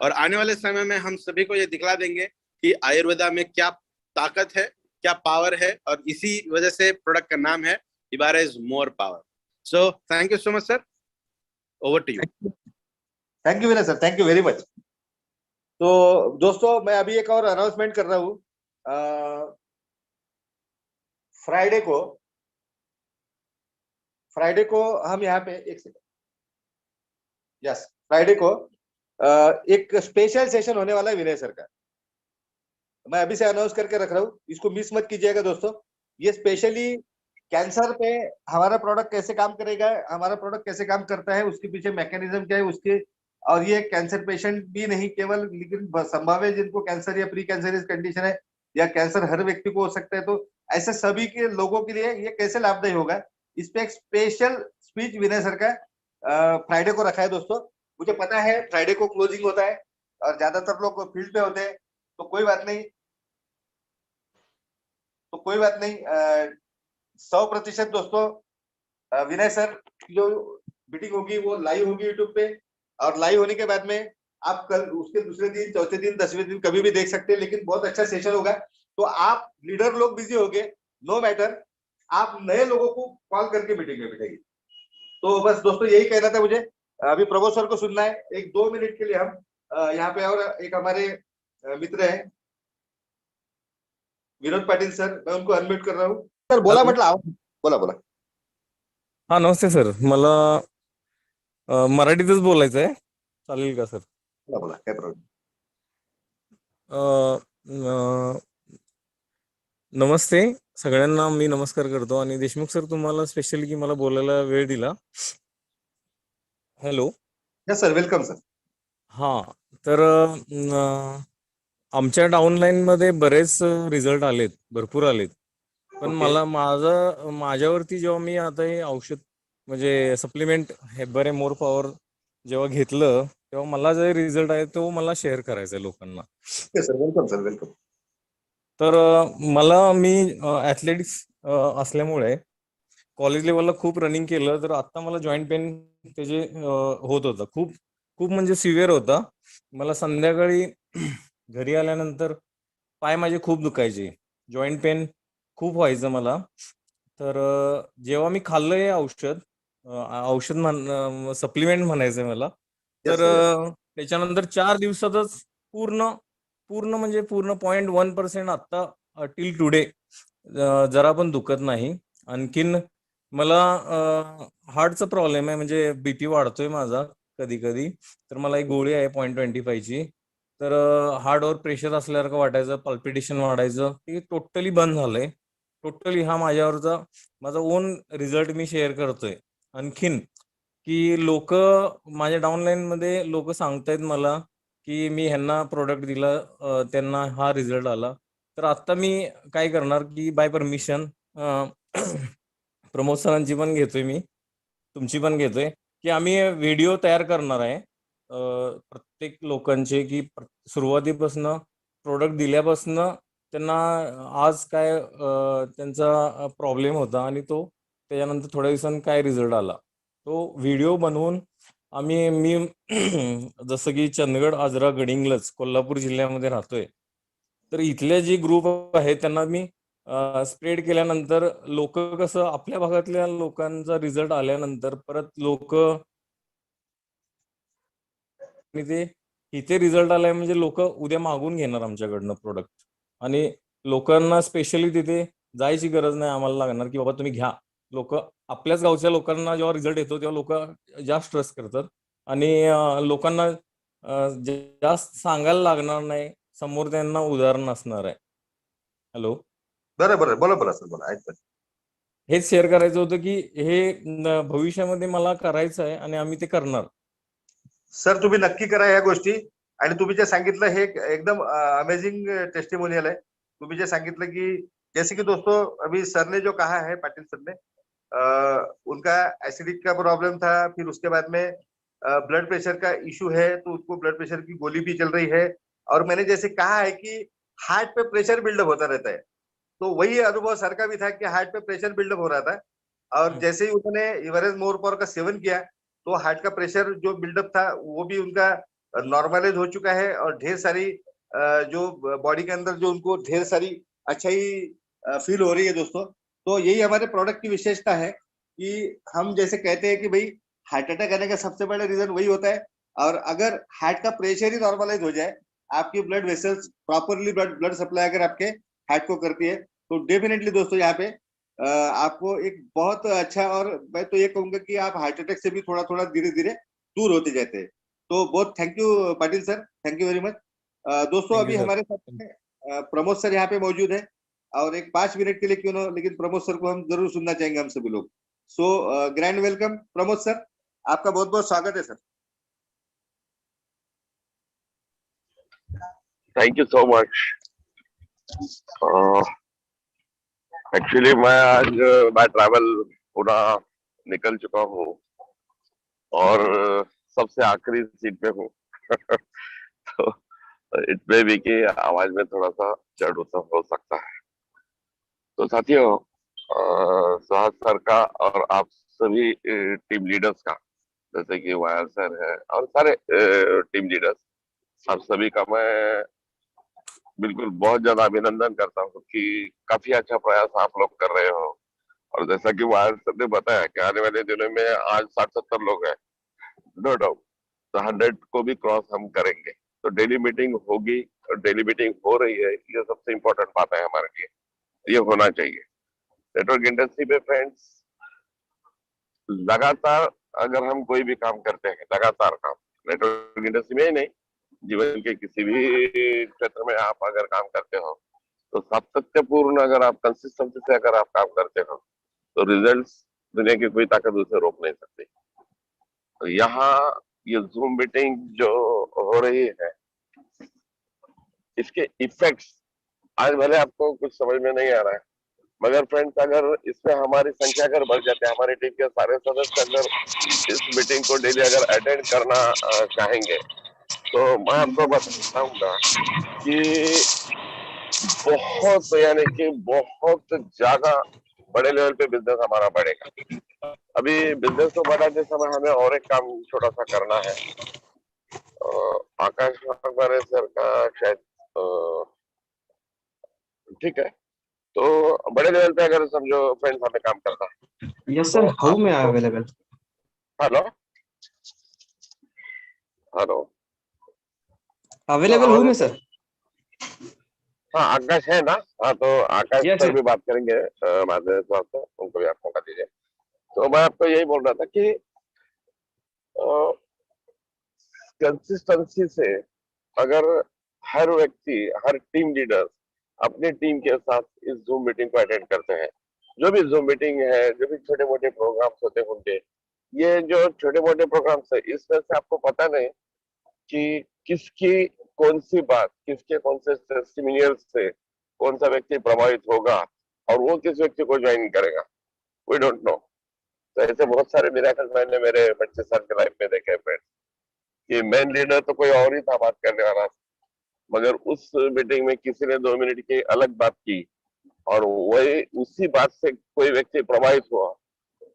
और आने वाले समय में हम सभी को ये दिखला देंगे कि आयुर्वेदा में क्या ताकत है, क्या पावर है, और इसी वजह से प्रोडक्ट का नाम है इबारा is more power. So thank you so much sir, over to you. Thank you Vinay sir, thank you very much. तो दोस्तों मैं अभी एक और अनाउंसमेंट कर रहा हूँ। फ्राइडे को हम यहाँ पे फ्राइडे को एक स्पेशल सेशन होने वाला है विनय सर का। मैं अभी से अनाउंस करके रख रहा हूँ, इसको मिस मत कीजिएगा दोस्तों। ये स्पेशली कैंसर पे हमारा प्रोडक्ट कैसे काम करेगा, हमारा प्रोडक्ट कैसे काम करता है, उसके पीछे मैकेनिज्म क्या है उसके, और ये कैंसर पेशेंट भी नहीं केवल, लेकिन संभाव्य जिनको कैंसर या प्री कैंसरियस कंडीशन है या कैंसर हर व्यक्ति को हो सकता है, तो ऐसे सभी के लोगों के लिए ये कैसे लाभदायी होगा, इस पे एक स्पेशल स्पीच विनय सर का फ्राइडे को रखा है दोस्तों। मुझे पता है फ्राइडे को क्लोजिंग होता है और ज्यादातर लोग फील्ड पे होते हैं, तो कोई बात नहीं, 100% दोस्तों विनय सर की जो मीटिंग होगी वो लाइव होगी यूट्यूब पे, और लाइव होने के बाद में आप कल उसके दूसरे दिन, चौथे दिन, 10वें दिन कभी भी देख सकते हैं। लेकिन बहुत अच्छा सेशन होगा। तो आप लीडर लोग बिजी हो गए, नो मैटर, आप नए लोगों को कॉल करके मीटिंग में बिठाइए। तो बस दोस्तों यही कहना था मुझे। अभी प्रभु सर को सुनना है 1-2 मिनट के लिए हम यहाँ पे, और एक हमारे मित्र हैं विनोद पाटिल सर, मैं उनको अनम्यूट कर रहा हूँ। सर बोला, म्हटलं बोला। हा नमस्ते सर, मला मराठीतच बोलायचं आहे, चालेल का सर? बोला काय प्रॉब्लेम। नमस्ते सगळ्यांना, मी नमस्कार करतो आणि देशमुख सर तुम्हाला स्पेशली की मला बोलायला वेळ दिला। Hello, yes sir, welcome sir. हा तर आमच्या डाउनलाईन मध्ये बरेच रिझल्ट आलेत, भरपूर आलेत, पण मला माझ्यावरती जेव्हा मी आता हे औषध म्हणजे सप्लिमेंट हेबरे मोर पॉवर जेव्हा घेतलं तेव्हा मला जे रिझल्ट आहे तो मला शेअर करायचा आहे लोकांना। Sir welcome sir, welcome. तर मला मी ॲथलेटिक्स असल्यामुळे कॉलेज लेवलला खूप रनिंग केलं, तर आता मला जॉईंट पेन त्याचे होत होता, खूप खूप म्हणजे सिव्हिअर होता। मला संध्याकाळी घरी आल्यानंतर पाय माझे खूप दुखायचे, जॉईंट पेन खूप व्हायचं मला। तर जेव्हा मी खाल्लं हे औषध सप्लिमेंट म्हणायचं मला, तर त्याच्यानंतर 4 दिवसातच पूर्ण म्हणजे पूर्ण 0.1% आता टिल टुडे जरा पण दुखत नाही। आणखीन मला हार्टचा प्रॉब्लेम आहे, म्हणजे बीपी वाढतोय माझा कधी कधी, तर मला एक गोळी आहे 0.25 ची, तर हार्टवर प्रेशर असल्यासारखं वाटायचं, पल्पिटेशन वाढायचं, ते टोटली बंद झालंय। टोटली हा माझा ओन रिझल्ट मी शेअर करतोय। आणखीन की लोक माझ्या डाउनलाईन मध्ये लोक सांगतायत मला की मी ह्यांना प्रोडक्ट दिला, त्यांना हा रिझल्ट आला। तर आता मी काय करणार की बाय परमिशन प्रमोद सरांची पण घेतोय, मी तुमची पण घेतोय, की आम्ही व्हिडिओ तयार करणार आहे प्रत्येक लोकांचे, की सुरुवातीपासून प्रोडक्ट दिल्यापासून त्यांना आज काय त्यांचा प्रॉब्लेम होता आणि तो त्याच्यानंतर थोड्या दिवसांनी काय रिझल्ट आला, तो व्हिडिओ बनवून मी जसं की चंदगड, आजरा, गडिंग्लज कोल्हापूर जिल्ह्यामध्ये राहतोय, तर इथले जे ग्रुप आहेत त्यांना मी स्प्रेड केल्यानंतर लोक कसं आपल्या भागातल्या लोकांचा रिझल्ट आल्यानंतर परत लोक ते इथे रिझल्ट आलाय म्हणजे लोक उद्या मागून घेणार आमच्याकडनं प्रोडक्ट, आणि लोकांना स्पेशली तिथे जायची गरज नाही आम्हाला लागणार की बाबा तुम्ही घ्या. लोक आपल्याच गावच्या लोकांना जेव्हा रिझल्ट येतो तेव्हा लोक जास्त ट्रस्ट करतात, आणि लोकांना जास्त सांगायला लागणार नाही, समोर त्यांना उदाहरण असणार आहे. हॅलो, बरोबर, बोला बोला सर, बोला, ऐकतो. हेच शेअर करायचं होतं की हे भविष्यामध्ये मला करायचं आहे आणि आम्ही ते करणार. सर तुम्ही नक्की करा या गोष्टी, आणि तुम्ही जे सांगितलं हे एकदम अमेजिंग टेस्टिमोनियल है. तुम्ही जे सांगितलं की जैसे कि दोस्तों अभी सर ने जो कहा है, पाटिल सर ने, उनका एसिडिक का प्रॉब्लम था, फिर उसके बाद में ब्लड प्रेशर का इशू है, तो उसको ब्लड प्रेशर की गोली भी चल रही है, और मैंने जैसे कहा है कि हार्ट पे प्रेशर बिल्डअप होता रहता है, तो वही अनुभव सर का भी था कि हार्ट पे प्रेशर बिल्डअप हो रहा था, और जैसे ही उन्होंने एवरेज मोर पावर का सेवन किया तो हार्ट का प्रेशर जो बिल्डअप था वो भी उनका नॉर्मलाइज हो चुका है, और ढेर सारी जो बॉडी के अंदर जो उनको ढेर सारी अच्छाई फील हो रही है दोस्तों. तो यही हमारे प्रोडक्ट की विशेषता है कि हम जैसे कहते हैं कि भाई हार्ट अटैक आने का सबसे बड़ा रीजन वही होता है, और अगर हार्ट का प्रेशर ही नॉर्मलाइज हो जाए, आपकी blood vessels properly blood supply अगर आपके हार्ट को करती है, तो डेफिनेटली दोस्तों यहाँ पे आपको एक बहुत अच्छा, और मैं तो ये कहूंगा कि आप हार्ट अटैक से भी थोड़ा थोड़ा धीरे धीरे दूर होते जाते हैं. तो बहुत thank you Patil sir, thank you very much. दोस्तों Thank you, अभी sir. हमारे साथ में प्रमोद सर यहाँ पे मौजूद है, और एक 5 मिनट के लिए क्यों ना, लेकिन प्रमोद सर को हम जरूर सुनना चाहेंगे हम सभी लोग. सो ग्रैंड वेलकम प्रमोद सर, आपका बहुत बहुत स्वागत है sir. Thank you so much. Actually मैं आज बाय ट्रैवल पुणे निकल चुका हूँ और सबसे आखिरी सीट पे हूँ. तो इट मे बी कि आवाज में थोड़ा सा चढ़ उतर हो सकता है. तो साथियों, सुहास सर का और आप सभी टीम लीडर्स का, जैसे कि वायर सर है और सारे टीम लीडर्स, आप सभी का मैं बिल्कुल बहुत ज्यादा अभिनंदन करता हूँ कि काफी अच्छा प्रयास आप लोग कर रहे हो. और जैसा कि वायर सर ने बताया कि आने वाले दिनों में आज 60-70 लोग हैं, नो डाउट, तो 100 को भी क्रॉस हम करेंगे. तो डेली मीटिंग होगी, और डेली मीटिंग हो रही है, ये सबसे इम्पोर्टेंट बात है हमारे लिए, ये होना चाहिए. नेटवर्क इंडस्ट्री में फ्रेंड्स, लगातार अगर हम कोई भी काम करते हैं, लगातार काम, नेटवर्क इंडस्ट्री में ही नहीं, जीवन के किसी भी क्षेत्र में आप अगर काम करते हो, तो सातत्यपूर्ण अगर आप कंसिस्टेंसी से अगर आप काम करते हो, तो रिजल्ट्स दुनिया की कोई ताकत उसे रोक नहीं सकती. तो यहाँ ये जूम मीटिंग जो हो रही है, इसके इफेक्ट्स आज भले आपको कुछ समझ में नहीं आ रहा है, मगर फ्रेंड्स अगर इसमें हमारी संख्या अगर बढ़ जाते हैं, हमारी टीम के सारे सदस्य अगर इस मीटिंग को डेली अगर अटेंड करना चाहेंगे, तो मैं आपको बताऊंगा कि बहुत, यानी कि बहुत ज्यादा बड़े लेवल पे बिजनेस हमारा बढ़ेगा. अभी बिजनेस को बढ़ाते समय हमें और एक काम छोटा सा करना है. आकाश वाघमारे सर का शायद ठीक है, तो बड़े लेवल पे अगर समझो फ्रेंड्स हमें काम करना है. यस सर, हाउ मैं अवेलेबल. हेलो हेलो, अवेलेबल हूँ मैं सर. हाँ आकाश है ना. हाँ तो आकाश Yes, सर sir. भी बात करेंगे माधव साहब से, उनको भी आप मौका दीजिए. तो मैं आपको यही बोल रहा था कि कंसिस्टेंसी से अगर हर व्यक्ति, हर टीम लीडर अपनी टीम के साथ इस जूम मीटिंग को अटेंड करते हैं, जो भी जूम मीटिंग है, जो भी छोटे मोटे प्रोग्राम्स होते होंगे, ये जो छोटे मोटे प्रोग्राम्स है, इसमें से आपको पता नहीं कि किसकी कौन सी बात, किसके कौन से टेस्टिमोनियल से कौन सा व्यक्ति प्रभावित होगा और वो किस व्यक्ति को ज्वाइन करेगा, वी डोंट नो. तो ऐसे बहुत सारे मिरेकल्स मैंने मेरे 25 साल के लाइफ में देखे फ्रेंड्स, कि मेन लीडर तो कोई और ही था बात करने वाला, मगर उस मीटिंग में किसी ने 2 मिनट की अलग बात की और वही उसी बात से कोई व्यक्ति प्रभावित हुआ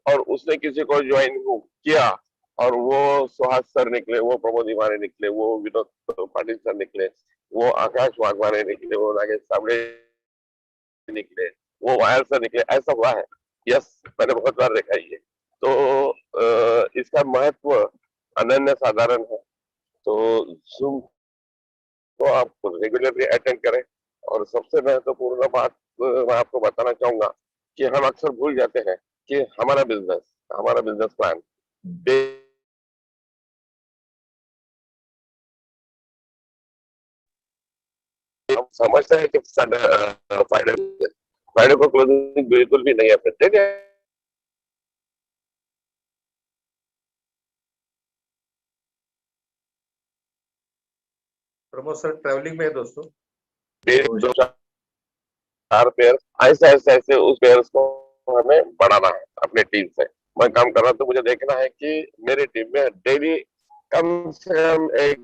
और उसने किसी को ज्वाइन किया और वो सुहास सर निकले, वो प्रमोद हिमारे निकले, वो विनोद पाटिल सर निकले, वो आकाश वाघमारे निकले, वो नागेश साबळे निकले, वो वायर सर निकले, ऐसा हुआ है। यस, मैंने बहुत बार देखा है ये। तो इसका महत्व अनन्य साधारण है। तो जूम को आप रेगुलरली अटेंड करें। और सबसे महत्वपूर्ण बात मैं आपको बताना चाहूंगा कि हम अक्सर भूल जाते हैं कि हमारा बिजनेस प्लान हम समझते हैं कि फ्राइडे को क्लोजिंग बिल्कुल भी नहीं है प्रत्येक। प्रमोद सर ट्रैवलिंग में है दोस्तों। दो चार पेयर ऐसे उस पेयर्स को हमें बढ़ाना है अपने टीम से। मैं काम कर रहा हूँ तो मुझे देखना है कि मेरी टीम में डेली कम से कम एक,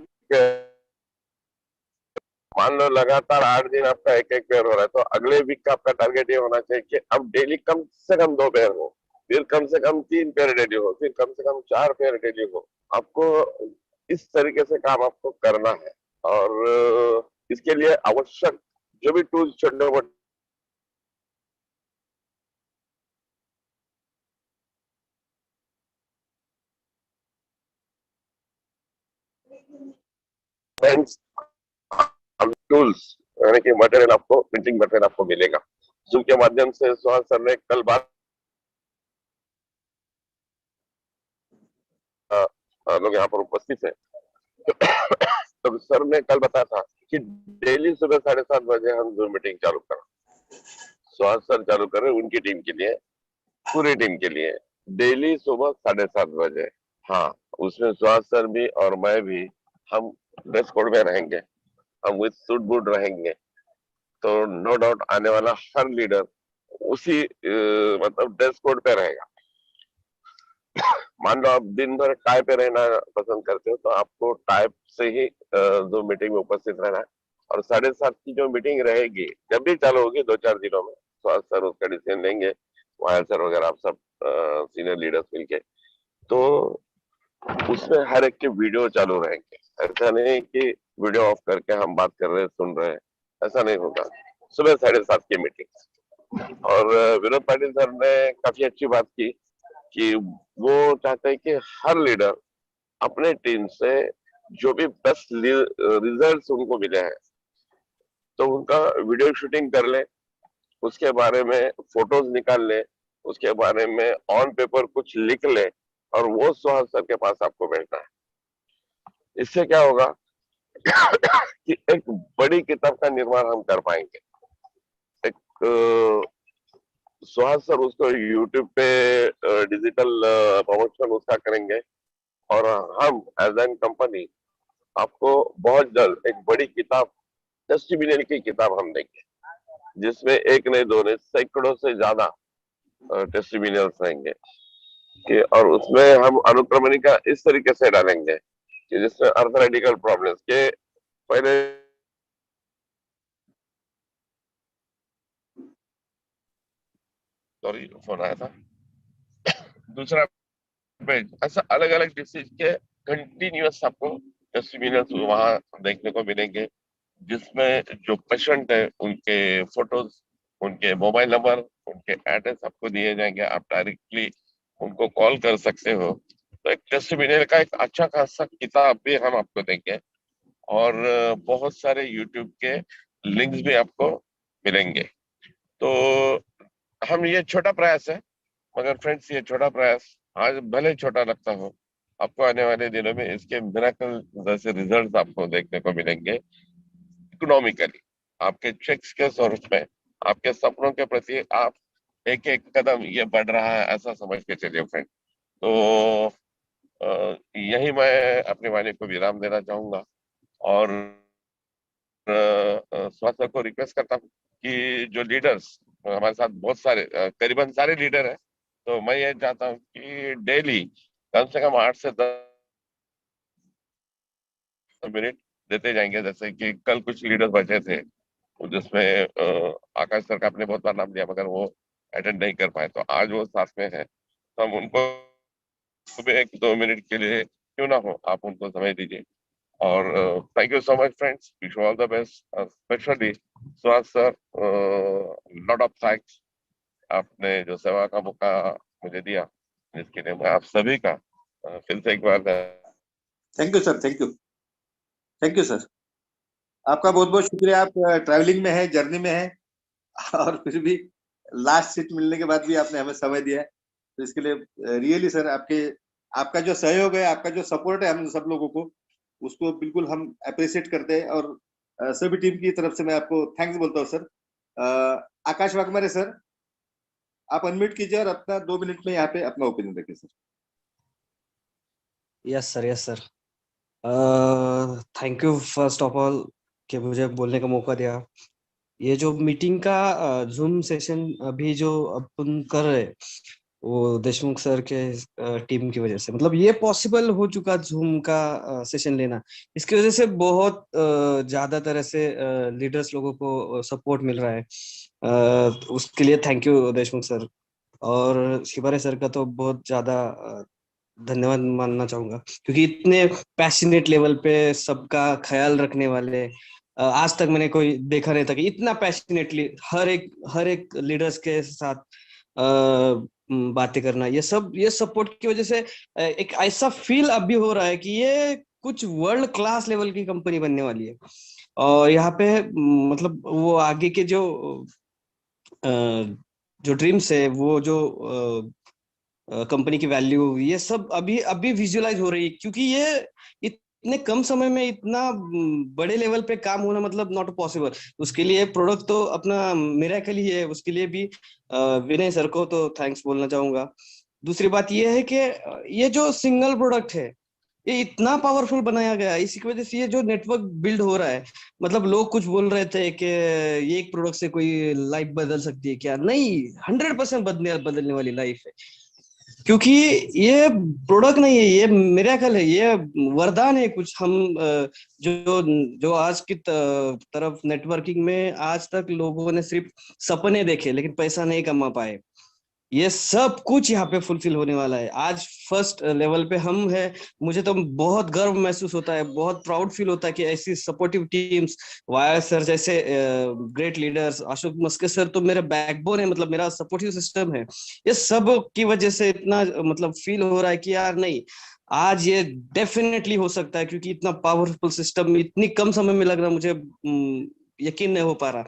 मान लो लगातार 8 दिन आपका एक पेयर हो रहा है तो अगले वीक का आपका टारगेट ये होना चाहिए कि अब डेली कम से कम 2 पेयर हो, फिर कम से कम 3 पेयर डेली हो, फिर कम से कम 4 पेयर डेली हो। आपको इस तरीके से काम आपको करना है। और इसके लिए आवश्यक जो भी टूल्स छोटे मोटे टूल्स यानी कि मटेरियल आपको, प्रिंटिंग मटेरियल आपको मिलेगा। जूम के माध्यम से सुहास सर ने कल बात लोग यहाँ पर उपस्थित है तो सर ने कल बताया था कि डेली सुबह 7:30 बजे हम जूम मीटिंग चालू कर, सुहास सर चालू कर रहे हैं उनकी टीम के लिए, पूरी टीम के लिए डेली सुबह 7:30 बजे। हाँ, उसमें सुहास सर भी और मैं भी हम ड्रेस कोड में रहेंगे, हम विद सूट बूट रहेंगे। तो नो डाउट आने वाला हर लीडर उसी मतलब ड्रेस कोड पे रहेगा। मान लो आप दिन भर टाई पे रहना पसंद करते हो तो आपको टाई से ही जो मीटिंग में उपस्थित रहना है। और 7:30 की जो मीटिंग रहेगी जब भी चालू होगी 2-4 दिनों में, तो सर उसका डिसीजन लेंगे, वायर सर वगैरह आप सब सीनियर लीडर्स मिलके। तो उसमें हर एक के वीडियो चालू रहेंगे। ऐसा नहीं कि वीडियो ऑफ करके हम बात कर रहे हैं सुन रहे हैं, ऐसा नहीं होगा। सुबह 7:30 की मीटिंग। और विनोद पाटिल सर ने काफी अच्छी बात की कि वो चाहते हैं कि हर लीडर अपने टीम से जो भी बेस्ट रिजल्ट्स उनको मिले हैं तो उनका वीडियो शूटिंग कर ले, उसके बारे में फोटोज निकाल ले, उसके बारे में ऑन पेपर कुछ लिख ले और वो सुहास सर के पास आपको भेजना है। इससे क्या होगा कि एक बड़ी किताब का निर्माण हम कर पाएंगे। एक सुहास सर उसको यूट्यूब पे डिजिटल प्रमोशन उसका करेंगे और हम एज एन कंपनी आपको बहुत जल्द एक बड़ी किताब, टेस्टिमोनियल की किताब हम देंगे, जिसमें एक नहीं दो नहीं सैकड़ों से ज्यादा टेस्टिमोनियल्स रहेंगे कि, और उसमें हम अनुक्रमणिका इस तरीके से डालेंगे कि जिसमें अर्थराइटिकल प्रॉब्लम्स के पहले सॉरी फोन आया था, दूसरा पेज, ऐसा अलग अलग डिसीज के कंटिन्यूअस आपको टेस्टिमोनियल्स वहां देखने को मिलेंगे, जिसमें जो पेशेंट है उनके फोटोज, उनके मोबाइल नंबर, उनके एड्रेस आपको दिए जाएंगे। आप डायरेक्टली उनको कॉल कर सकते हो। तो एक टेस्टिमोनियल का एक अच्छा खासा किताब भी हम आपको देंगे और बहुत सारे यूट्यूब के लिंक्स भी आपको मिलेंगे। तो हम, ये छोटा प्रयास है मगर फ्रेंड्स ये छोटा प्रयास आज भले छोटा लगता हो, आपको आने वाले दिनों में इसके मिरेकल जैसे रिजल्ट्स आपको देखने को मिलेंगे। इकोनॉमिकली आपके चेक्स के स्वरूप में आपके सपनों के प्रति आप एक एक कदम ये बढ़ रहा है ऐसा समझ के चलिए फ्रेंड। तो यही मैं अपनी वाणी को विराम देना चाहूंगा और स्वास्थ्य को रिक्वेस्ट करता हूँ कि जो लीडर्स हमारे साथ बहुत सारे करीबन सारे लीडर हैं, तो मैं ये चाहता हूँ कि डेली कम से कम 8 से 10 मिनट देते जाएंगे। जैसे कि कल कुछ लीडर्स बचे थे जिसमें आकाश सर का आपने बहुत बार नाम लिया मगर वो अटेंड नहीं कर पाए, तो आज वो साथ में है। तो हम उनको सुबह 1-2 मिनट के लिए क्यों ना हो, आप उनको समय दीजिए। और thank you so much friends, wish you all the best, specially Suhas sir, lot of thanks, आपने जो सेवा का मौका मुझे दिया, जिसके लिए मैं आप सभी का फिर से एक बार thank you sir, thank you, thank you sir. आपका बहुत बहुत शुक्रिया। आप ट्रैवलिंग में है, जर्नी में है, और फिर भी लास्ट सीट मिलने के बाद भी आपने हमें समय दिया है, तो इसके लिए रियली सर आपका जो सहयोग है, आपका जो सपोर्ट है हम सब लोगों को, उसको बिल्कुल हम अप्रिशिएट करते हैं। और सभी टीम की तरफ से मैं आपको थैंक्स बोलता हूँ सर। आकाश वाघमारे सर, आप अनम्यूट कीजिए और अपना 2 मिनट में यहाँ पे अपना ओपिनियन रखिए sir. Yes sir, yes sir. Thank you first of all कि मुझे बोलने का मौका दिया। ये जो मीटिंग का जूम सेशन अभी जो अपन कर रहे हैं, वो देशमुख सर के टीम की वजह से, मतलब ये पॉसिबल हो चुका जूम का सेशन लेना। इसकी वजह से बहुत ज्यादा तरह से लीडर्स लोगों को सपोर्ट मिल रहा है। उसके लिए थैंक यू देशमुख सर। और शिवारे सर का तो बहुत ज्यादा धन्यवाद मानना चाहूंगा, क्योंकि इतने पैशनेट लेवल पे सबका ख्याल रखने वाले आज तक मैंने कोई देखा नहीं था कि इतना पैशनेटली हर एक लीडर्स के साथ बातें करना। ये सपोर्ट की वजह से एक ऐसा फील अभी हो रहा है कि ये कुछ वर्ल्ड क्लास लेवल की कंपनी बनने वाली है। और यहाँ पे मतलब वो आगे के जो ड्रीम्स है, वो जो कंपनी की वैल्यू, ये सब अभी अभी विजुअलाइज हो रही है, क्योंकि ये इतने कम समय में इतना बड़े लेवल पे काम होना मतलब नॉट पॉसिबल। उसके लिए प्रोडक्ट तो अपना मिरेकल ही है, उसके लिए भी विनय सर को तो थैंक्स बोलना चाहूंगा। दूसरी बात ये है कि ये जो सिंगल प्रोडक्ट है, ये इतना पावरफुल बनाया गया है, इसी की वजह से ये जो नेटवर्क बिल्ड हो रहा है। मतलब लोग कुछ बोल रहे थे कि ये एक प्रोडक्ट से कोई लाइफ बदल सकती है क्या? नहीं, 100% बदलने वाली लाइफ है, क्योंकि ये प्रोडक्ट नहीं है, ये मिरेकल है, ये वरदान है। कुछ हम जो जो आज की तरफ नेटवर्किंग में आज तक लोगों ने सिर्फ सपने देखे लेकिन पैसा नहीं कमा पाए, ये सब कुछ यहाँ पे फुलफिल होने वाला है। आज फर्स्ट लेवल पे हम है, मुझे तो बहुत गर्व महसूस होता है, बहुत प्राउड फील होता है कि ऐसी सपोर्टिव टीम्स, वाया सर जैसे great leaders, Ashok Maske sir तो मेरे बैकबोन है, मतलब मेरा सपोर्टिव सिस्टम है। ये सब की वजह से इतना मतलब फील हो रहा है कि यार नहीं, आज ये डेफिनेटली हो सकता है, क्योंकि इतना पावरफुल सिस्टम इतनी कम समय में लग रहा, मुझे यकीन नहीं हो पा रहा।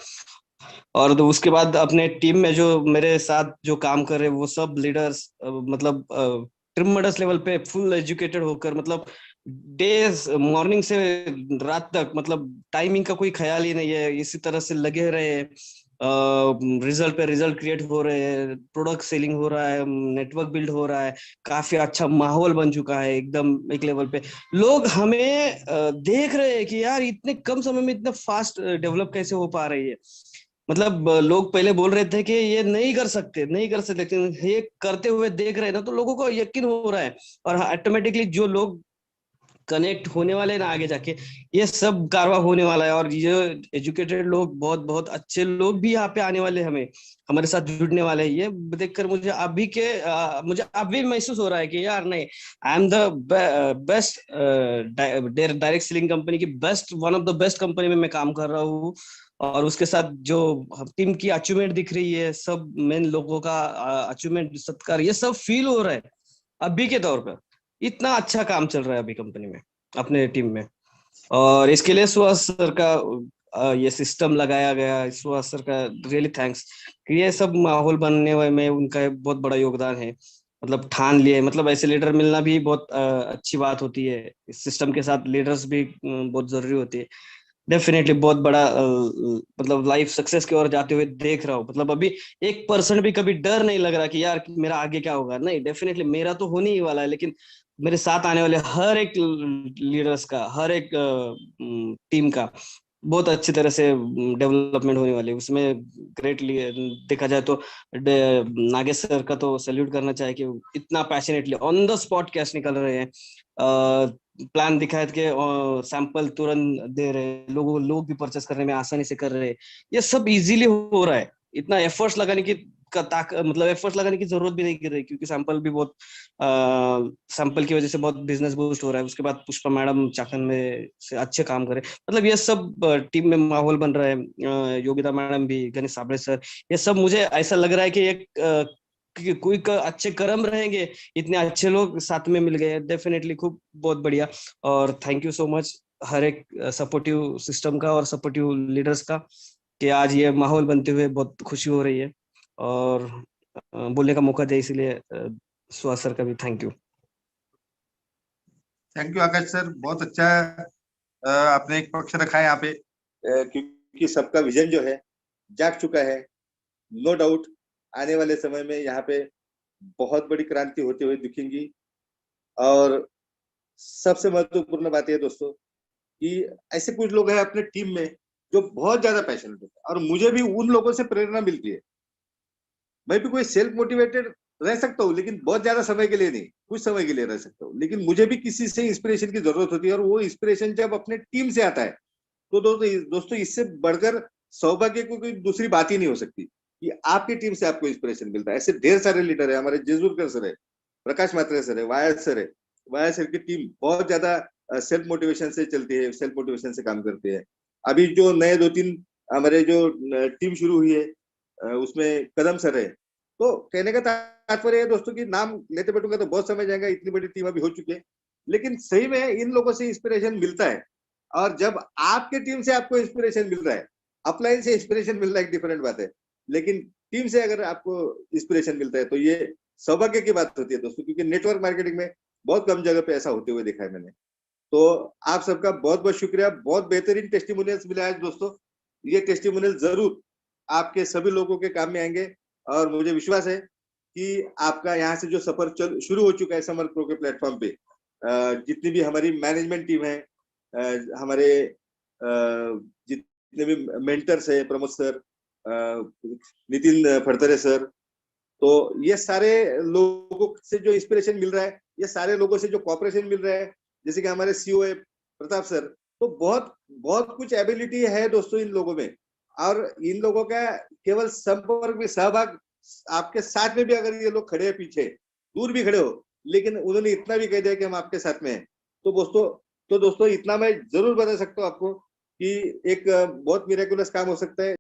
और तो उसके बाद अपने टीम में जो मेरे साथ जो काम कर रहे हैं, वो सब लीडर्स मतलब ट्रिमडस लेवल पे फुल एजुकेटेड होकर, मतलब डेज मॉर्निंग से रात तक, मतलब टाइमिंग का कोई ख्याल ही नहीं है, इसी तरह से लगे रहे हैं। रिजल्ट पे रिजल्ट क्रिएट हो रहे हैं, प्रोडक्ट सेलिंग हो रहा है, नेटवर्क बिल्ड हो रहा है, काफी अच्छा माहौल बन चुका है एकदम एक लेवल पे। लोग हमें देख रहे हैं कि यार इतने कम समय में इतना फास्ट डेवलप कैसे हो पा रही है। मतलब लोग पहले बोल रहे थे कि ये नहीं कर सकते, नहीं कर सकते, लेकिन ये करते हुए देख रहे हैं ना, तो लोगों को यकीन हो रहा है। और ऑटोमेटिकली जो लोग कनेक्ट होने वाले हैं ना आगे जाके, ये सब कारवा होने वाला है। और ये एजुकेटेड लोग, बहुत बहुत अच्छे लोग भी यहाँ पे आने वाले, हमारे साथ जुड़ने वाले हैं। ये देखकर मुझे अभी महसूस हो रहा है कि यार नहीं, I am the best direct selling company की best, one of the best company में मैं काम कर रहा हूँ। और उसके साथ जो टीम की अचीवमेंट दिख रही है, सब मेन लोगों का अचीवमेंट, सत्कार, ये सब फील हो रहा है अभी के तौर पर। इतना अच्छा काम चल रहा है अभी कंपनी में, अपने टीम में। और इसके लिए सुहास सर का ये सिस्टम लगाया गया, सुहास सर का रियली थैंक्स। ये सब माहौल बनने में उनका बहुत बड़ा योगदान है। मतलब ठान लिए, मतलब ऐसे लीडर मिलना भी बहुत अच्छी बात होती है। इस सिस्टम के साथ लीडर्स भी बहुत जरूरी होती है। डेफिनेटली बहुत बड़ा मतलब लाइफ सक्सेस की ओर जाते हुए देख रहा हूँ। मतलब अभी 1% भी कभी डर नहीं लग रहा कि यार मेरा आगे क्या होगा। नहीं, डेफिनेटली मेरा तो होने ही वाला है, लेकिन मेरे साथ आने वाले हर एक लीडर्स का, हर एक टीम का बहुत अच्छी तरह से डेवलपमेंट होने वाली है। उसमें ग्रेटली देखा जाए तो नागेश सर का तो सैल्यूट करना चाहिए कि इतना passionately on the spot cash निकल रहे हैं। प्लान दिखाए के सैंपल तुरंत दे रहे हैं, लोग भी परचेस करने में आसानी से कर रहे हैं। ये सब इजीली हो रहा है, इतना एफर्ट्स लगाने की मतलब एफर्ट्स लगाने की जरूरत भी नहीं गिर रही, क्योंकि सैंपल भी बहुत सैंपल की वजह से बहुत बिजनेस बूस्ट हो रहा है। उसके बाद पुष्पा मैडम चाकन में से अच्छे काम करे, मतलब ये सब टीम में माहौल बन रहा है। योगिता मैडम भी, गणेश साबळे सर, ये सब मुझे ऐसा लग रहा है कि एक कोई अच्छे कर्म रहेंगे, इतने अच्छे लोग साथ में मिल गए, डेफिनेटली खूब बहुत बढ़िया। और थैंक यू सो मच हर एक सपोर्टिव सिस्टम का और सपोर्टिव लीडर्स का, कि आज ये माहौल बनते हुए बहुत खुशी हो रही है। और बोलने का मौका दिया, इसलिए सुहास सर का भी thank you. Thank you Akash sir, बहुत अच्छा आपने एक पक्ष रखा है यहाँ पे, क्योंकि सबका विजन जो है जाग चुका है। नो डाउट आने वाले समय में यहाँ पे बहुत बड़ी क्रांति होते हुए दिखेंगी। और सबसे महत्वपूर्ण बात है दोस्तों कि ऐसे कुछ लोग हैं अपने टीम में जो बहुत ज्यादा पैशनेट होते हैं, और मुझे भी उन लोगों से प्रेरणा मिलती है। मैं भी कोई सेल्फ मोटिवेटेड रह सकता हूँ, लेकिन बहुत ज्यादा समय के लिए नहीं, कुछ समय के लिए रह सकता हूँ, लेकिन मुझे भी किसी से इंस्पिरेशन की जरूरत होती है। और वो इंस्पिरेशन जब अपने टीम से आता है तो दोस्तों इससे बढ़कर सौभाग्य को कोई दूसरी बात ही नहीं हो सकती कि आपकी टीम से आपको इंस्पिरेशन मिलता है। ऐसे ढेर सारे लीडर है, हमारे जेजुरकर सर है, प्रकाश मात्रे सर है, वाया सर है। वाया सर की टीम बहुत ज्यादा सेल्फ मोटिवेशन से चलती है, सेल्फ मोटिवेशन से काम करती है। अभी जो नए 2-3 हमारे जो टीम शुरू हुई है उसमें कदम सर है। तो कहने का तात्पर्य है दोस्तों कि नाम लेते बैठूंगा तो बहुत समय जाएगा, इतनी बड़ी टीम अभी हो चुकी है, लेकिन सही में इन लोगों से इंस्पिरेशन मिलता है। और जब आपके टीम से आपको इंस्पिरेशन मिल रहा है, अपलाइन से इंस्पिरेशन मिल रहा है एक डिफरेंट बात है, लेकिन टीम से अगर आपको इंस्पिरेशन मिलता है तो ये सौभाग्य की बात होती है दोस्तों, क्योंकि नेटवर्क मार्केटिंग में बहुत कम जगह पे ऐसा होते हुए देखा है मैंने। तो आप सबका बहुत बहुत शुक्रिया, बहुत बेहतरीन टेस्टिमोनियल्स मिला है दोस्तों। ये टेस्टिमोनियल जरूर आपके सभी लोगों के काम में आएंगे, और मुझे विश्वास है कि आपका यहाँ से जो सफर शुरू हो चुका है समर प्रो के प्लेटफॉर्म पे, जितनी भी हमारी मैनेजमेंट टीम है, हमारे जितने भी मेंटर्स है, प्रमोद सर, नितिन फड़तरे सर, तो ये सारे लोगों से जो इंस्पिरेशन मिल रहा है, ये सारे लोगों से जो कॉपरेशन मिल रहा है, जैसे कि हमारे सीओ है प्रताप सर, तो बहुत बहुत कुछ एबिलिटी है दोस्तों इन लोगों में। और इन लोगों का केवल संपर्क में सहभाग, आपके साथ में भी अगर ये लोग खड़े हैं पीछे, दूर भी खड़े हो, लेकिन उन्होंने इतना भी कह दिया कि हम आपके साथ में हैं, तो दोस्तों इतना मैं जरूर बता सकता हूँ आपको कि एक बहुत मिरेकुलस काम हो सकता है।